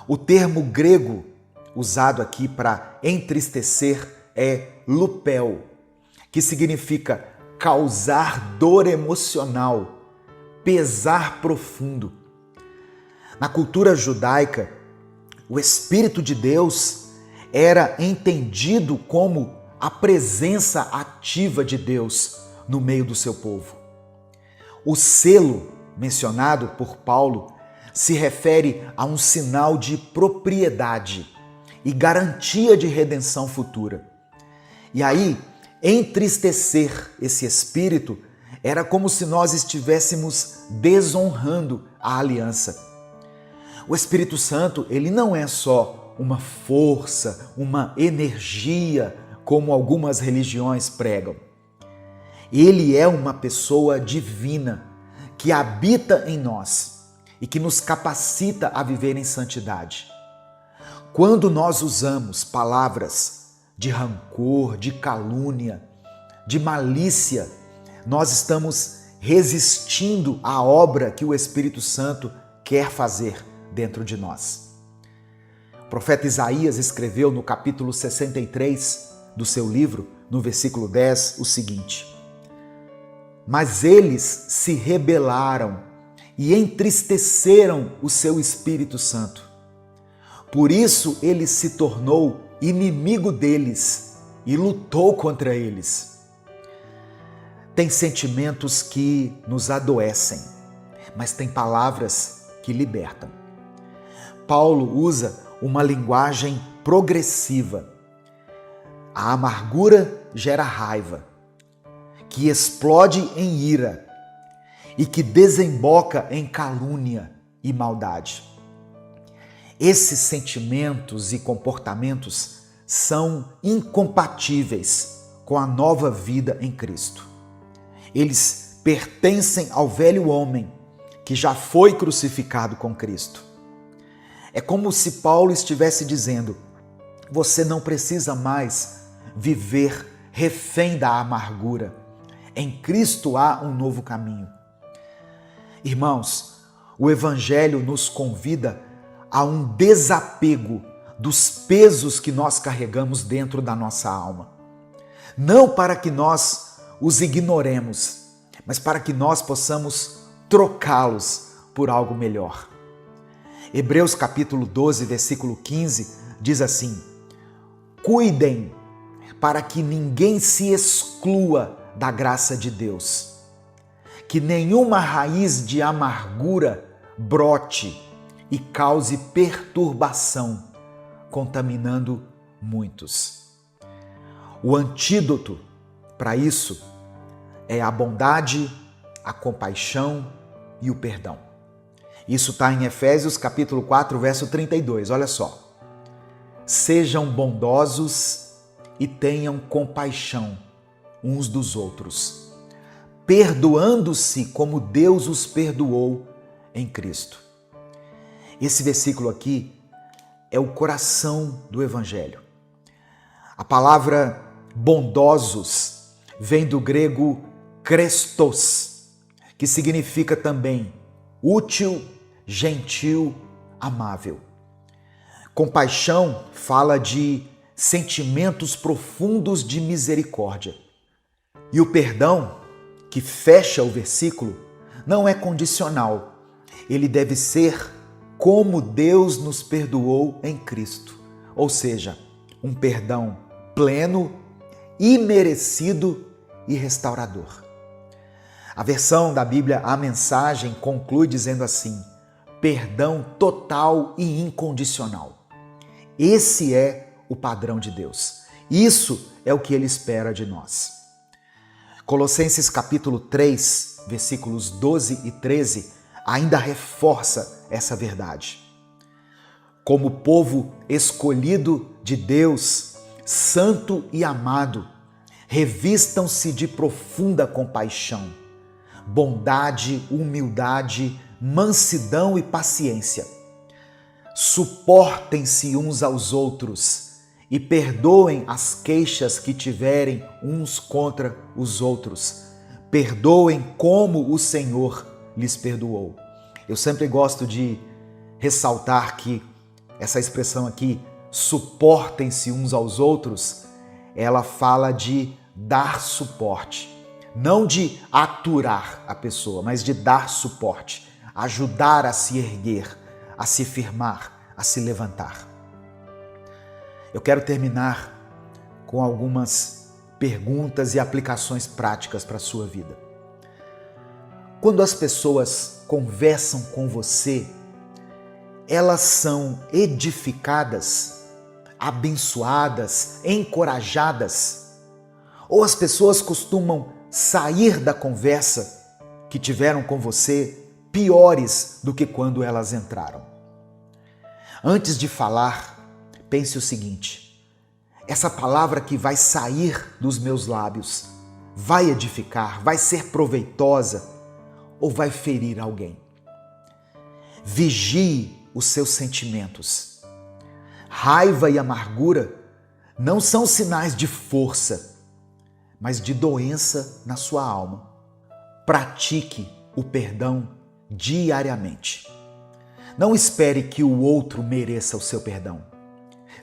O termo grego usado aqui para entristecer é lupel, que significa causar dor emocional, pesar profundo. Na cultura judaica, O Espírito de Deus era entendido como a presença ativa de Deus no meio do seu povo. O selo mencionado por Paulo se refere a um sinal de propriedade e garantia de redenção futura. E aí, entristecer esse espírito era como se nós estivéssemos desonrando a aliança. O Espírito Santo, ele não é só uma força, uma energia, como algumas religiões pregam. Ele é uma pessoa divina que habita em nós e que nos capacita a viver em santidade. Quando nós usamos palavras de rancor, de calúnia, de malícia, nós estamos resistindo à obra que o Espírito Santo quer fazer dentro de nós. O profeta Isaías escreveu no capítulo 63 do seu livro, no versículo 10, o seguinte: mas eles se rebelaram e entristeceram o seu Espírito Santo. Por isso ele se tornou inimigo deles e lutou contra eles. Tem sentimentos que nos adoecem, mas tem palavras que libertam. Paulo usa uma linguagem progressiva. A amargura gera raiva, que explode em ira e que desemboca em calúnia e maldade. Esses sentimentos e comportamentos são incompatíveis com a nova vida em Cristo. Eles pertencem ao velho homem que já foi crucificado com Cristo. É como se Paulo estivesse dizendo: você não precisa mais viver refém da amargura. Em Cristo há um novo caminho. Irmãos, o Evangelho nos convida a um desapego dos pesos que nós carregamos dentro da nossa alma. Não para que nós os ignoremos, mas para que nós possamos trocá-los por algo melhor. Hebreus capítulo 12, versículo 15, diz assim: cuidem para que ninguém se exclua da graça de Deus, que nenhuma raiz de amargura brote e cause perturbação, contaminando muitos. O antídoto para isso é a bondade, a compaixão e o perdão. Isso está em Efésios capítulo 4, verso 32, olha só. Sejam bondosos e tenham compaixão uns dos outros, perdoando-se como Deus os perdoou em Cristo. Esse versículo aqui é o coração do Evangelho. A palavra bondosos vem do grego krestos, que significa também útil, gentil, amável. Compaixão fala de sentimentos profundos de misericórdia. E o perdão, que fecha o versículo, não é condicional. Ele deve ser como Deus nos perdoou em Cristo. Ou seja, um perdão pleno, imerecido e restaurador. A versão da Bíblia, a Mensagem, conclui dizendo assim: perdão total e incondicional. Esse é o padrão de Deus. Isso é o que Ele espera de nós. Colossenses capítulo 3, versículos 12 e 13, ainda reforça essa verdade. Como povo escolhido de Deus, santo e amado, revistam-se de profunda compaixão, bondade, humildade, mansidão e paciência. Suportem-se uns aos outros e perdoem as queixas que tiverem uns contra os outros. Perdoem como o Senhor lhes perdoou. Eu sempre gosto de ressaltar que essa expressão aqui, suportem-se uns aos outros, ela fala de dar suporte. Não de aturar a pessoa, mas de dar suporte, ajudar a se erguer, a se firmar, a se levantar. Eu quero terminar com algumas perguntas e aplicações práticas para a sua vida. Quando as pessoas conversam com você, elas são edificadas, abençoadas, encorajadas? Ou as pessoas costumam sair da conversa que tiveram com você piores do que quando elas entraram? Antes de falar, pense o seguinte: essa palavra que vai sair dos meus lábios vai edificar, vai ser proveitosa ou vai ferir alguém? Vigie os seus sentimentos. Raiva e amargura não são sinais de força, mas de doença na sua alma. Pratique o perdão diariamente. Não espere que o outro mereça o seu perdão.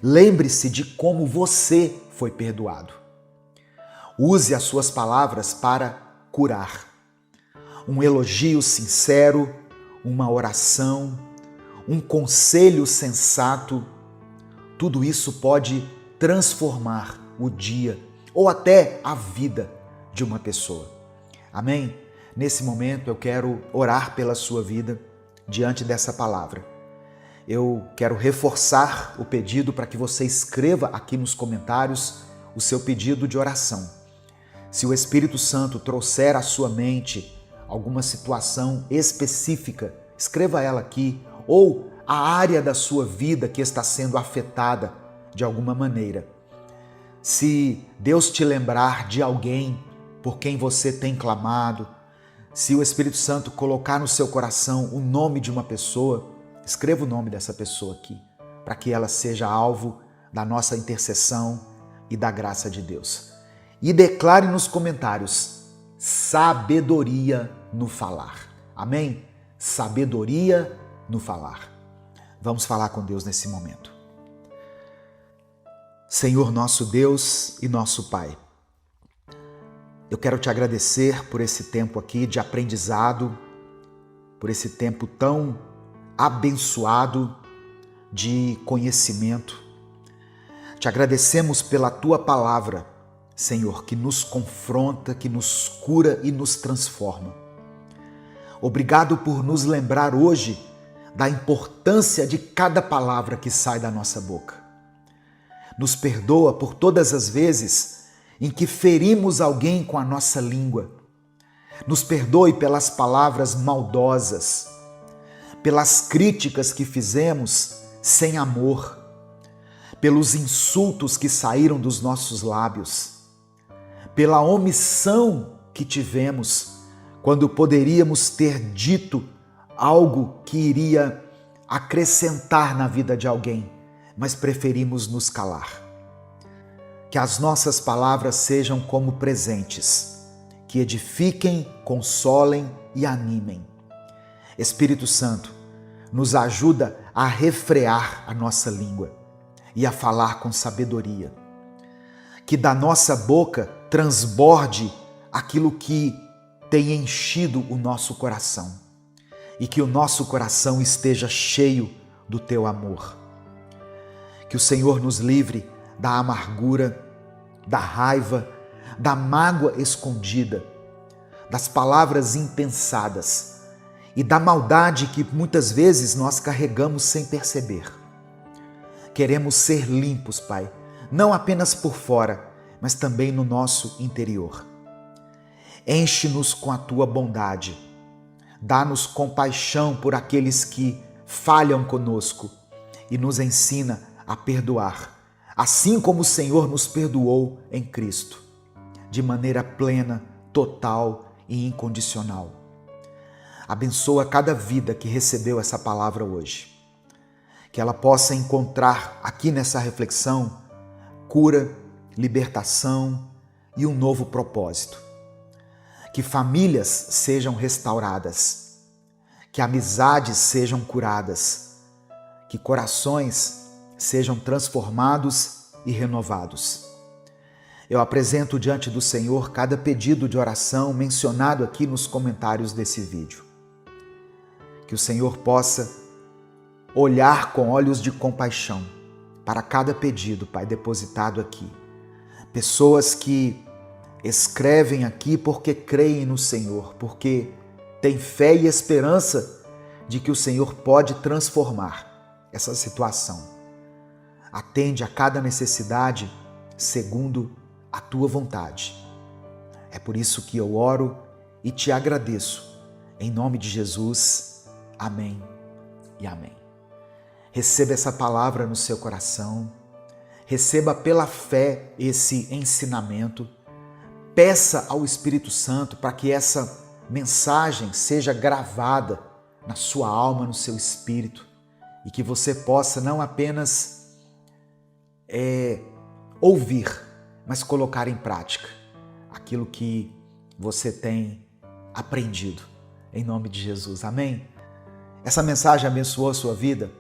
Lembre-se de como você foi perdoado. Use as suas palavras para curar. Um elogio sincero, uma oração, um conselho sensato, tudo isso pode transformar o dia ou até a vida de uma pessoa. Amém? Nesse momento eu quero orar pela sua vida diante dessa palavra. Eu quero reforçar o pedido para que você escreva aqui nos comentários o seu pedido de oração. Se o Espírito Santo trouxer à sua mente alguma situação específica, escreva ela aqui, ou a área da sua vida que está sendo afetada de alguma maneira. Se Deus te lembrar de alguém por quem você tem clamado, se o Espírito Santo colocar no seu coração o nome de uma pessoa, escreva o nome dessa pessoa aqui, para que ela seja alvo da nossa intercessão e da graça de Deus. E declare nos comentários: sabedoria no falar. Amém? Sabedoria no falar. Vamos falar com Deus nesse momento. Senhor nosso Deus e nosso Pai, eu quero te agradecer por esse tempo aqui de aprendizado, por esse tempo tão abençoado de conhecimento. Te agradecemos pela tua palavra, Senhor, que nos confronta, que nos cura e nos transforma. Obrigado por nos lembrar hoje da importância de cada palavra que sai da nossa boca. Nos perdoa por todas as vezes em que ferimos alguém com a nossa língua. Nos perdoe pelas palavras maldosas, pelas críticas que fizemos sem amor, pelos insultos que saíram dos nossos lábios, pela omissão que tivemos quando poderíamos ter dito algo que iria acrescentar na vida de alguém, mas preferimos nos calar. Que as nossas palavras sejam como presentes, que edifiquem, consolem e animem. Espírito Santo, nos ajuda a refrear a nossa língua e a falar com sabedoria. Que da nossa boca transborde aquilo que tem enchido o nosso coração e que o nosso coração esteja cheio do teu amor. Que o Senhor nos livre da amargura, da raiva, da mágoa escondida, das palavras impensadas e da maldade que muitas vezes nós carregamos sem perceber. Queremos ser limpos, Pai, não apenas por fora, mas também no nosso interior. Enche-nos com a tua bondade. Dá-nos compaixão por aqueles que falham conosco e nos ensina a perdoar, assim como o Senhor nos perdoou em Cristo, de maneira plena, total e incondicional. Abençoa cada vida que recebeu essa palavra hoje. Que ela possa encontrar aqui nessa reflexão cura, libertação e um novo propósito. Que famílias sejam restauradas, que amizades sejam curadas, que corações sejam transformados e renovados. Eu apresento diante do Senhor cada pedido de oração mencionado aqui nos comentários desse vídeo. Que o Senhor possa olhar com olhos de compaixão para cada pedido, Pai, depositado aqui. Pessoas que escrevem aqui porque creem no Senhor, porque têm fé e esperança de que o Senhor pode transformar essa situação. Atende a cada necessidade segundo a tua vontade. É por isso que eu oro e te agradeço. Em nome de Jesus, amém e amém. Receba essa palavra no seu coração, receba pela fé esse ensinamento, peça ao Espírito Santo para que essa mensagem seja gravada na sua alma, no seu espírito, e que você possa não apenas ouvir, mas colocar em prática aquilo que você tem aprendido, em nome de Jesus, amém? Essa mensagem abençoou a sua vida?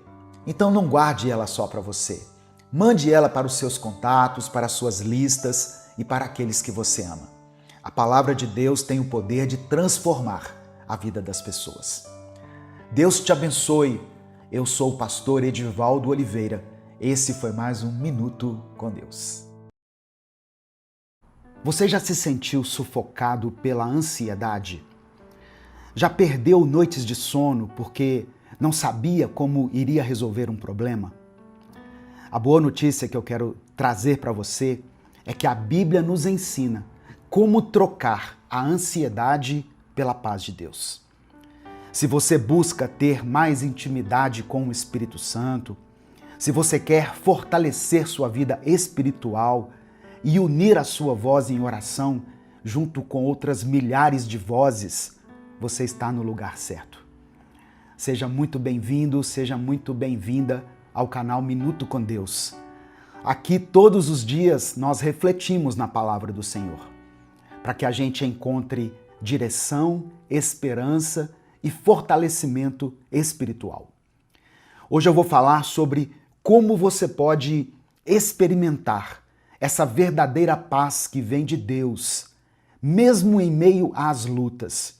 Então não guarde ela só para você. Mande ela para os seus contatos, para as suas listas e para aqueles que você ama. A palavra de Deus tem o poder de transformar a vida das pessoas. Deus te abençoe. Eu sou o pastor Edivaldo Oliveira. Esse foi mais um Minuto com Deus. Você já se sentiu sufocado pela ansiedade? Já perdeu noites de sono porque não sabia como iria resolver um problema? A boa notícia que eu quero trazer para você é que a Bíblia nos ensina como trocar a ansiedade pela paz de Deus. Se você busca ter mais intimidade com o Espírito Santo, se você quer fortalecer sua vida espiritual e unir a sua voz em oração junto com outras milhares de vozes, você está no lugar certo. Seja muito bem-vindo, seja muito bem-vinda ao canal Minuto com Deus. Aqui todos os dias nós refletimos na palavra do Senhor, para que a gente encontre direção, esperança e fortalecimento espiritual. Hoje eu vou falar sobre como você pode experimentar essa verdadeira paz que vem de Deus, mesmo em meio às lutas.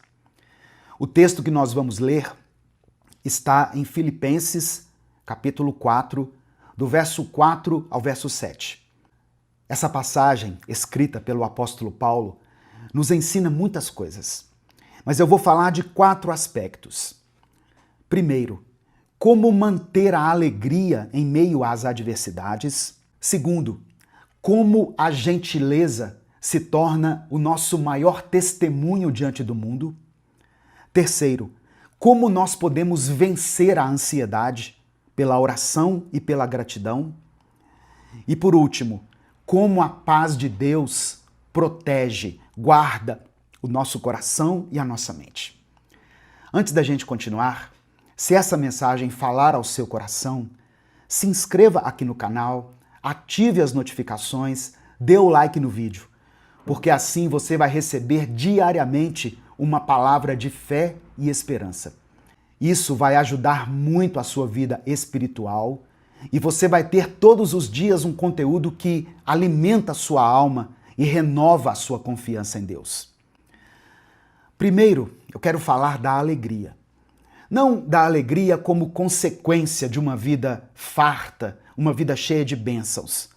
O texto que nós vamos ler está em Filipenses, capítulo 4, do verso 4 ao verso 7. Essa passagem, escrita pelo apóstolo Paulo, nos ensina muitas coisas, mas eu vou falar de 4 aspectos. Primeiro, como manter a alegria em meio às adversidades. Segundo, como a gentileza se torna o nosso maior testemunho diante do mundo. Terceiro, como nós podemos vencer a ansiedade pela oração e pela gratidão. E por último, como a paz de Deus protege, guarda o nosso coração e a nossa mente. Antes da gente continuar, se essa mensagem falar ao seu coração, se inscreva aqui no canal, ative as notificações, dê o like no vídeo, porque assim você vai receber diariamente uma palavra de fé e esperança. Isso vai ajudar muito a sua vida espiritual e você vai ter todos os dias um conteúdo que alimenta a sua alma e renova a sua confiança em Deus. Primeiro, eu quero falar da alegria. Não da alegria como consequência de uma vida farta, uma vida cheia de bênçãos,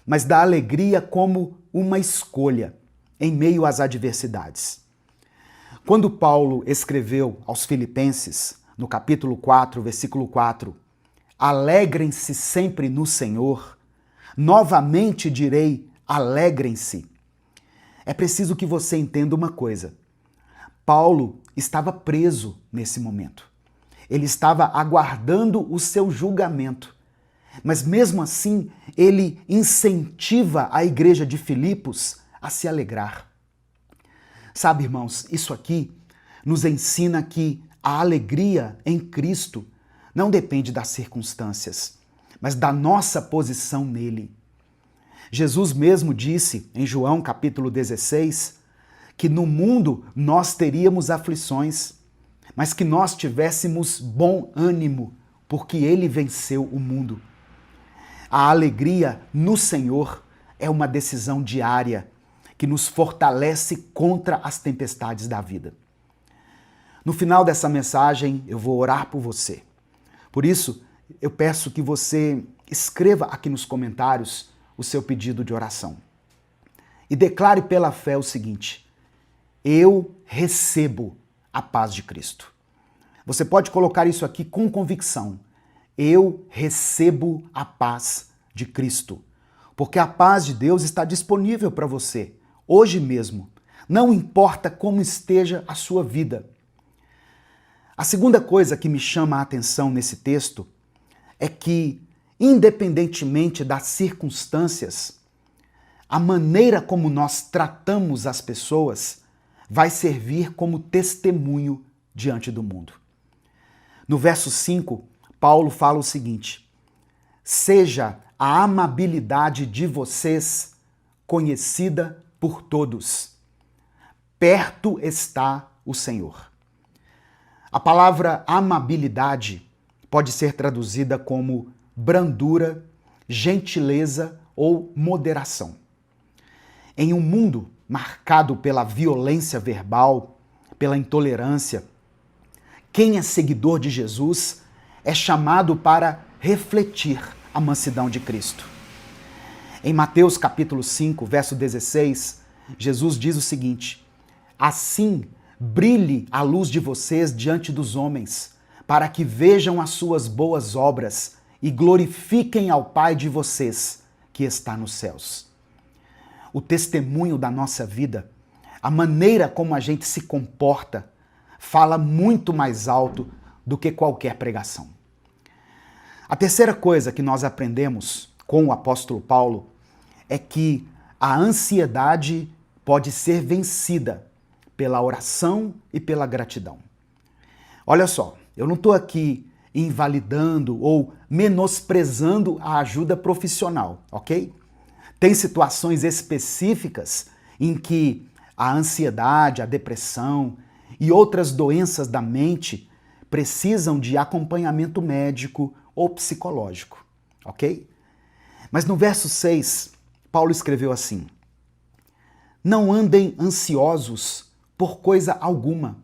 mas da alegria como uma escolha em meio às adversidades. Quando Paulo escreveu aos Filipenses, no capítulo 4, versículo 4, alegrem-se sempre no Senhor, novamente direi, alegrem-se. É preciso que você entenda uma coisa. Paulo estava preso nesse momento. Ele estava aguardando o seu julgamento. Mas mesmo assim, ele incentiva a igreja de Filipos a se alegrar. Sabe, irmãos, isso aqui nos ensina que a alegria em Cristo não depende das circunstâncias, mas da nossa posição nele. Jesus mesmo disse em João capítulo 16 que no mundo nós teríamos aflições, mas que nós tivéssemos bom ânimo, porque ele venceu o mundo. A alegria no Senhor é uma decisão diária que nos fortalece contra as tempestades da vida. No final dessa mensagem, eu vou orar por você. Por isso, eu peço que você escreva aqui nos comentários o seu pedido de oração. E declare pela fé o seguinte: eu recebo a paz de Cristo. Você pode colocar isso aqui com convicção. Eu recebo a paz de Cristo. Porque a paz de Deus está disponível para você, hoje mesmo. Não importa como esteja a sua vida. A segunda coisa que me chama a atenção nesse texto é que, independentemente das circunstâncias, a maneira como nós tratamos as pessoas vai servir como testemunho diante do mundo. No verso 5, Paulo fala o seguinte: seja a amabilidade de vocês conhecida por todos. Perto está o Senhor. A palavra amabilidade pode ser traduzida como brandura, gentileza ou moderação. Em um mundo marcado pela violência verbal, pela intolerância, quem é seguidor de Jesus é chamado para refletir a mansidão de Cristo. Em Mateus capítulo 5, verso 16, Jesus diz o seguinte: assim brilhe a luz de vocês diante dos homens, para que vejam as suas boas obras e glorifiquem ao Pai de vocês, que está nos céus. O testemunho da nossa vida, a maneira como a gente se comporta, fala muito mais alto do que qualquer pregação. A terceira coisa que nós aprendemos com o apóstolo Paulo é que a ansiedade pode ser vencida pela oração e pela gratidão. Olha só, eu não estou aqui invalidando ou menosprezando a ajuda profissional, ok? Tem situações específicas em que a ansiedade, a depressão e outras doenças da mente precisam de acompanhamento médico ou psicológico, ok? Mas no verso 6, Paulo escreveu assim: não andem ansiosos por coisa alguma,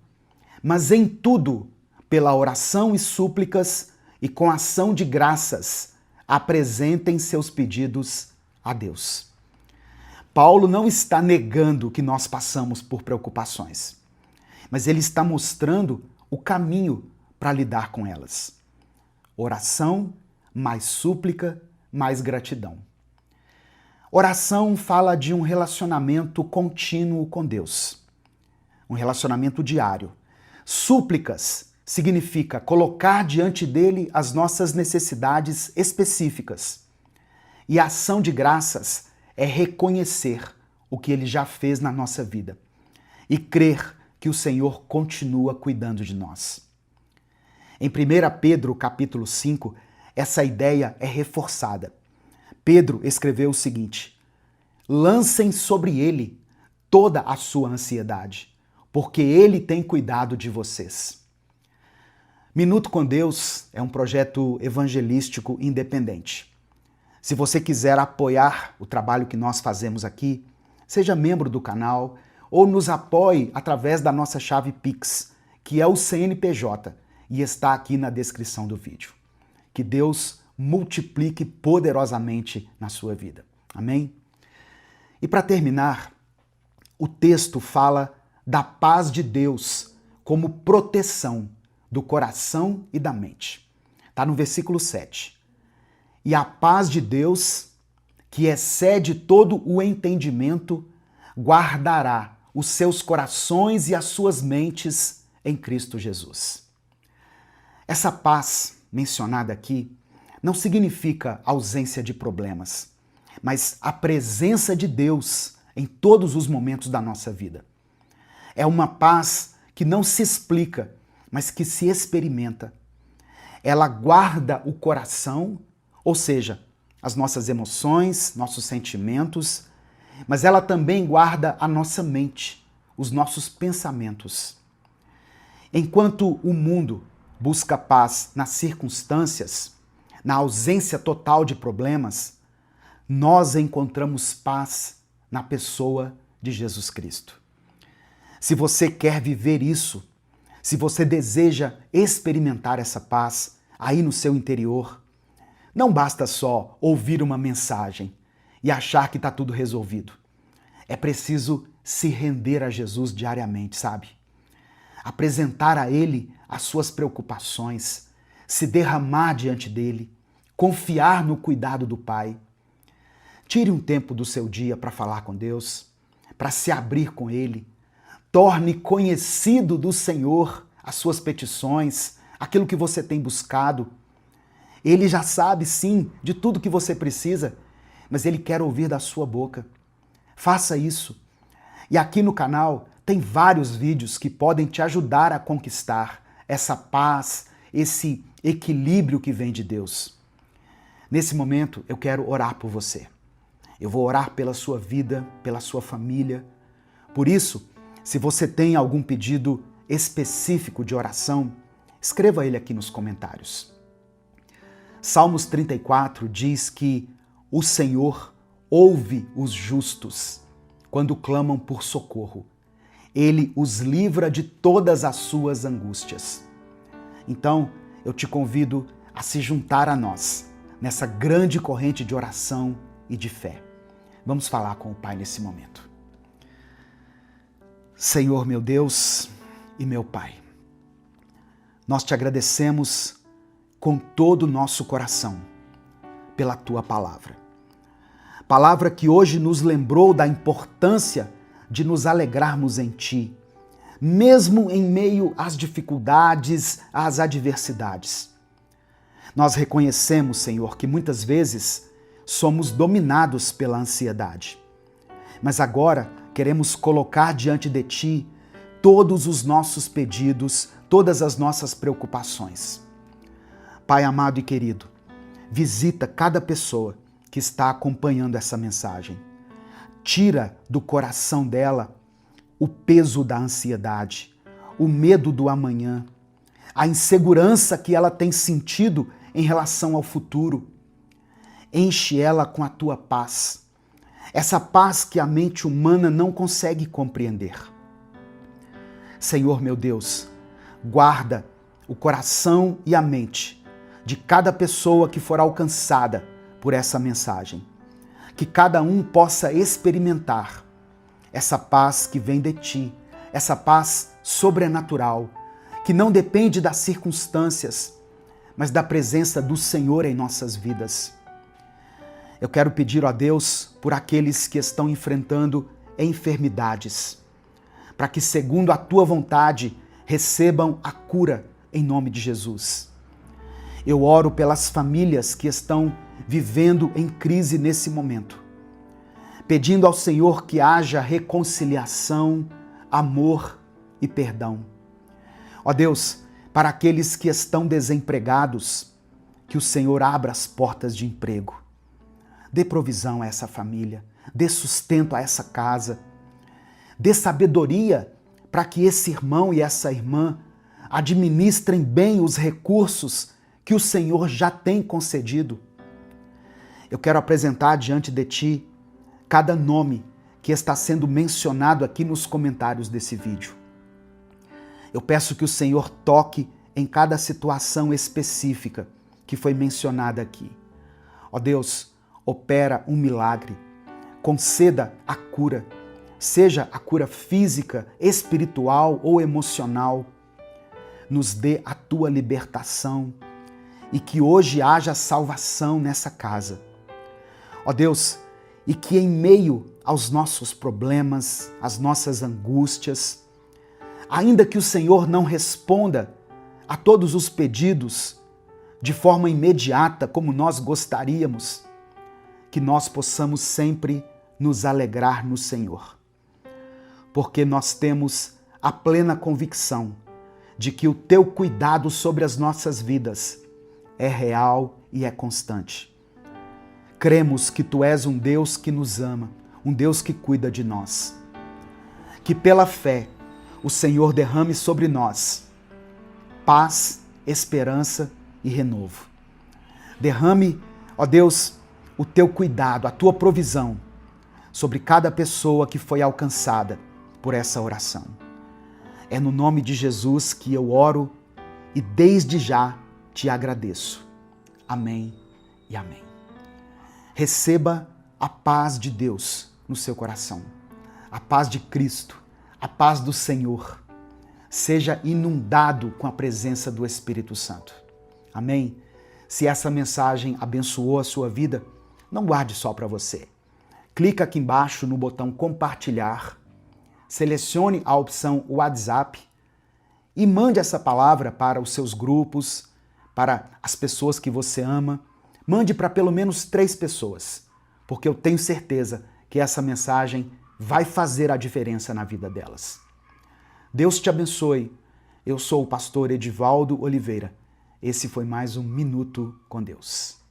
mas em tudo, pela oração e súplicas e com ação de graças, apresentem seus pedidos a Deus. Paulo não está negando que nós passamos por preocupações, mas ele está mostrando o caminho para lidar com elas. Oração, mais súplica, mais gratidão. Oração fala de um relacionamento contínuo com Deus, um relacionamento diário. Súplicas significa colocar diante dele as nossas necessidades específicas. E a ação de graças é reconhecer o que ele já fez na nossa vida e crer que o Senhor continua cuidando de nós. Em 1 Pedro capítulo 5, essa ideia é reforçada. Pedro escreveu o seguinte: lancem sobre ele toda a sua ansiedade, porque ele tem cuidado de vocês. Minuto com Deus é um projeto evangelístico independente. Se você quiser apoiar o trabalho que nós fazemos aqui, seja membro do canal ou nos apoie através da nossa chave Pix, que é o CNPJ, e está aqui na descrição do vídeo. Que Deus multiplique poderosamente na sua vida. Amém? E para terminar, o texto fala da paz de Deus como proteção do coração e da mente. Está no versículo 7. E a paz de Deus, que excede todo o entendimento, guardará os seus corações e as suas mentes em Cristo Jesus. Essa paz mencionada aqui não significa ausência de problemas, mas a presença de Deus em todos os momentos da nossa vida. É uma paz que não se explica, mas que se experimenta. Ela guarda o coração, ou seja, as nossas emoções, nossos sentimentos, mas ela também guarda a nossa mente, os nossos pensamentos. Enquanto o mundo busca paz nas circunstâncias, na ausência total de problemas, nós encontramos paz na pessoa de Jesus Cristo. Se você quer viver isso, se você deseja experimentar essa paz, aí no seu interior. Não basta só ouvir uma mensagem e achar que está tudo resolvido. É preciso se render a Jesus diariamente, sabe? Apresentar a Ele as suas preocupações, se derramar diante dele, confiar no cuidado do Pai. Tire um tempo do seu dia para falar com Deus, para se abrir com Ele. Torne conhecido do Senhor as suas petições, aquilo que você tem buscado. Ele já sabe, sim, de tudo que você precisa, mas Ele quer ouvir da sua boca. Faça isso. E aqui no canal tem vários vídeos que podem te ajudar a conquistar essa paz, esse equilíbrio que vem de Deus. Nesse momento, eu quero orar por você. Eu vou orar pela sua vida, pela sua família. Por isso, se você tem algum pedido específico de oração, escreva ele aqui nos comentários. Salmos 34 diz que o Senhor ouve os justos quando clamam por socorro. Ele os livra de todas as suas angústias. Então, eu te convido a se juntar a nós nessa grande corrente de oração e de fé. Vamos falar com o Pai nesse momento. Senhor, meu Deus e meu Pai, nós te agradecemos com todo o nosso coração pela Tua palavra. Palavra que hoje nos lembrou da importância de nos alegrarmos em Ti, mesmo em meio às dificuldades, às adversidades. Nós reconhecemos, Senhor, que muitas vezes somos dominados pela ansiedade. Mas agora queremos colocar diante de Ti todos os nossos pedidos, todas as nossas preocupações. Pai amado e querido, visita cada pessoa que está acompanhando essa mensagem. Tira do coração dela o peso da ansiedade, o medo do amanhã, a insegurança que ela tem sentido em relação ao futuro. Enche ela com a Tua paz, essa paz que a mente humana não consegue compreender. Senhor meu Deus, guarda o coração e a mente de cada pessoa que for alcançada por essa mensagem. Que cada um possa experimentar essa paz que vem de Ti, essa paz sobrenatural, que não depende das circunstâncias, mas da presença do Senhor em nossas vidas. Eu quero pedir a Deus por aqueles que estão enfrentando enfermidades, para que, segundo a Tua vontade, recebam a cura em nome de Jesus. Eu oro pelas famílias que estão vivendo em crise nesse momento, pedindo ao Senhor que haja reconciliação, amor e perdão. Ó Deus, para aqueles que estão desempregados, que o Senhor abra as portas de emprego. Dê provisão a essa família, dê sustento a essa casa, dê sabedoria para que esse irmão e essa irmã administrem bem os recursos que o Senhor já tem concedido. Eu quero apresentar diante de Ti cada nome que está sendo mencionado aqui nos comentários desse vídeo. Eu peço que o Senhor toque em cada situação específica que foi mencionada aqui. Ó Deus, opera um milagre, conceda a cura, seja a cura física, espiritual ou emocional. Nos dê a Tua libertação e que hoje haja salvação nessa casa. Ó Deus, e que em meio aos nossos problemas, às nossas angústias, ainda que o Senhor não responda a todos os pedidos de forma imediata como nós gostaríamos, que nós possamos sempre nos alegrar no Senhor. Porque nós temos a plena convicção de que o Teu cuidado sobre as nossas vidas é real e é constante. Cremos que Tu és um Deus que nos ama, um Deus que cuida de nós. Que pela fé o Senhor derrame sobre nós paz, esperança e renovo. Derrame, ó Deus, o Teu cuidado, a Tua provisão sobre cada pessoa que foi alcançada por essa oração. É no nome de Jesus que eu oro e desde já te agradeço. Amém e amém. Receba a paz de Deus no seu coração, a paz de Cristo, a paz do Senhor. Seja inundado com a presença do Espírito Santo. Amém? Se essa mensagem abençoou a sua vida, não guarde só para você. Clica aqui embaixo no botão compartilhar, selecione a opção WhatsApp e mande essa palavra para os seus grupos, para as pessoas que você ama. Mande para pelo menos 3 pessoas, porque eu tenho certeza que essa mensagem vai fazer a diferença na vida delas. Deus te abençoe. Eu sou o pastor Edivaldo Oliveira. Esse foi mais um Minuto com Deus.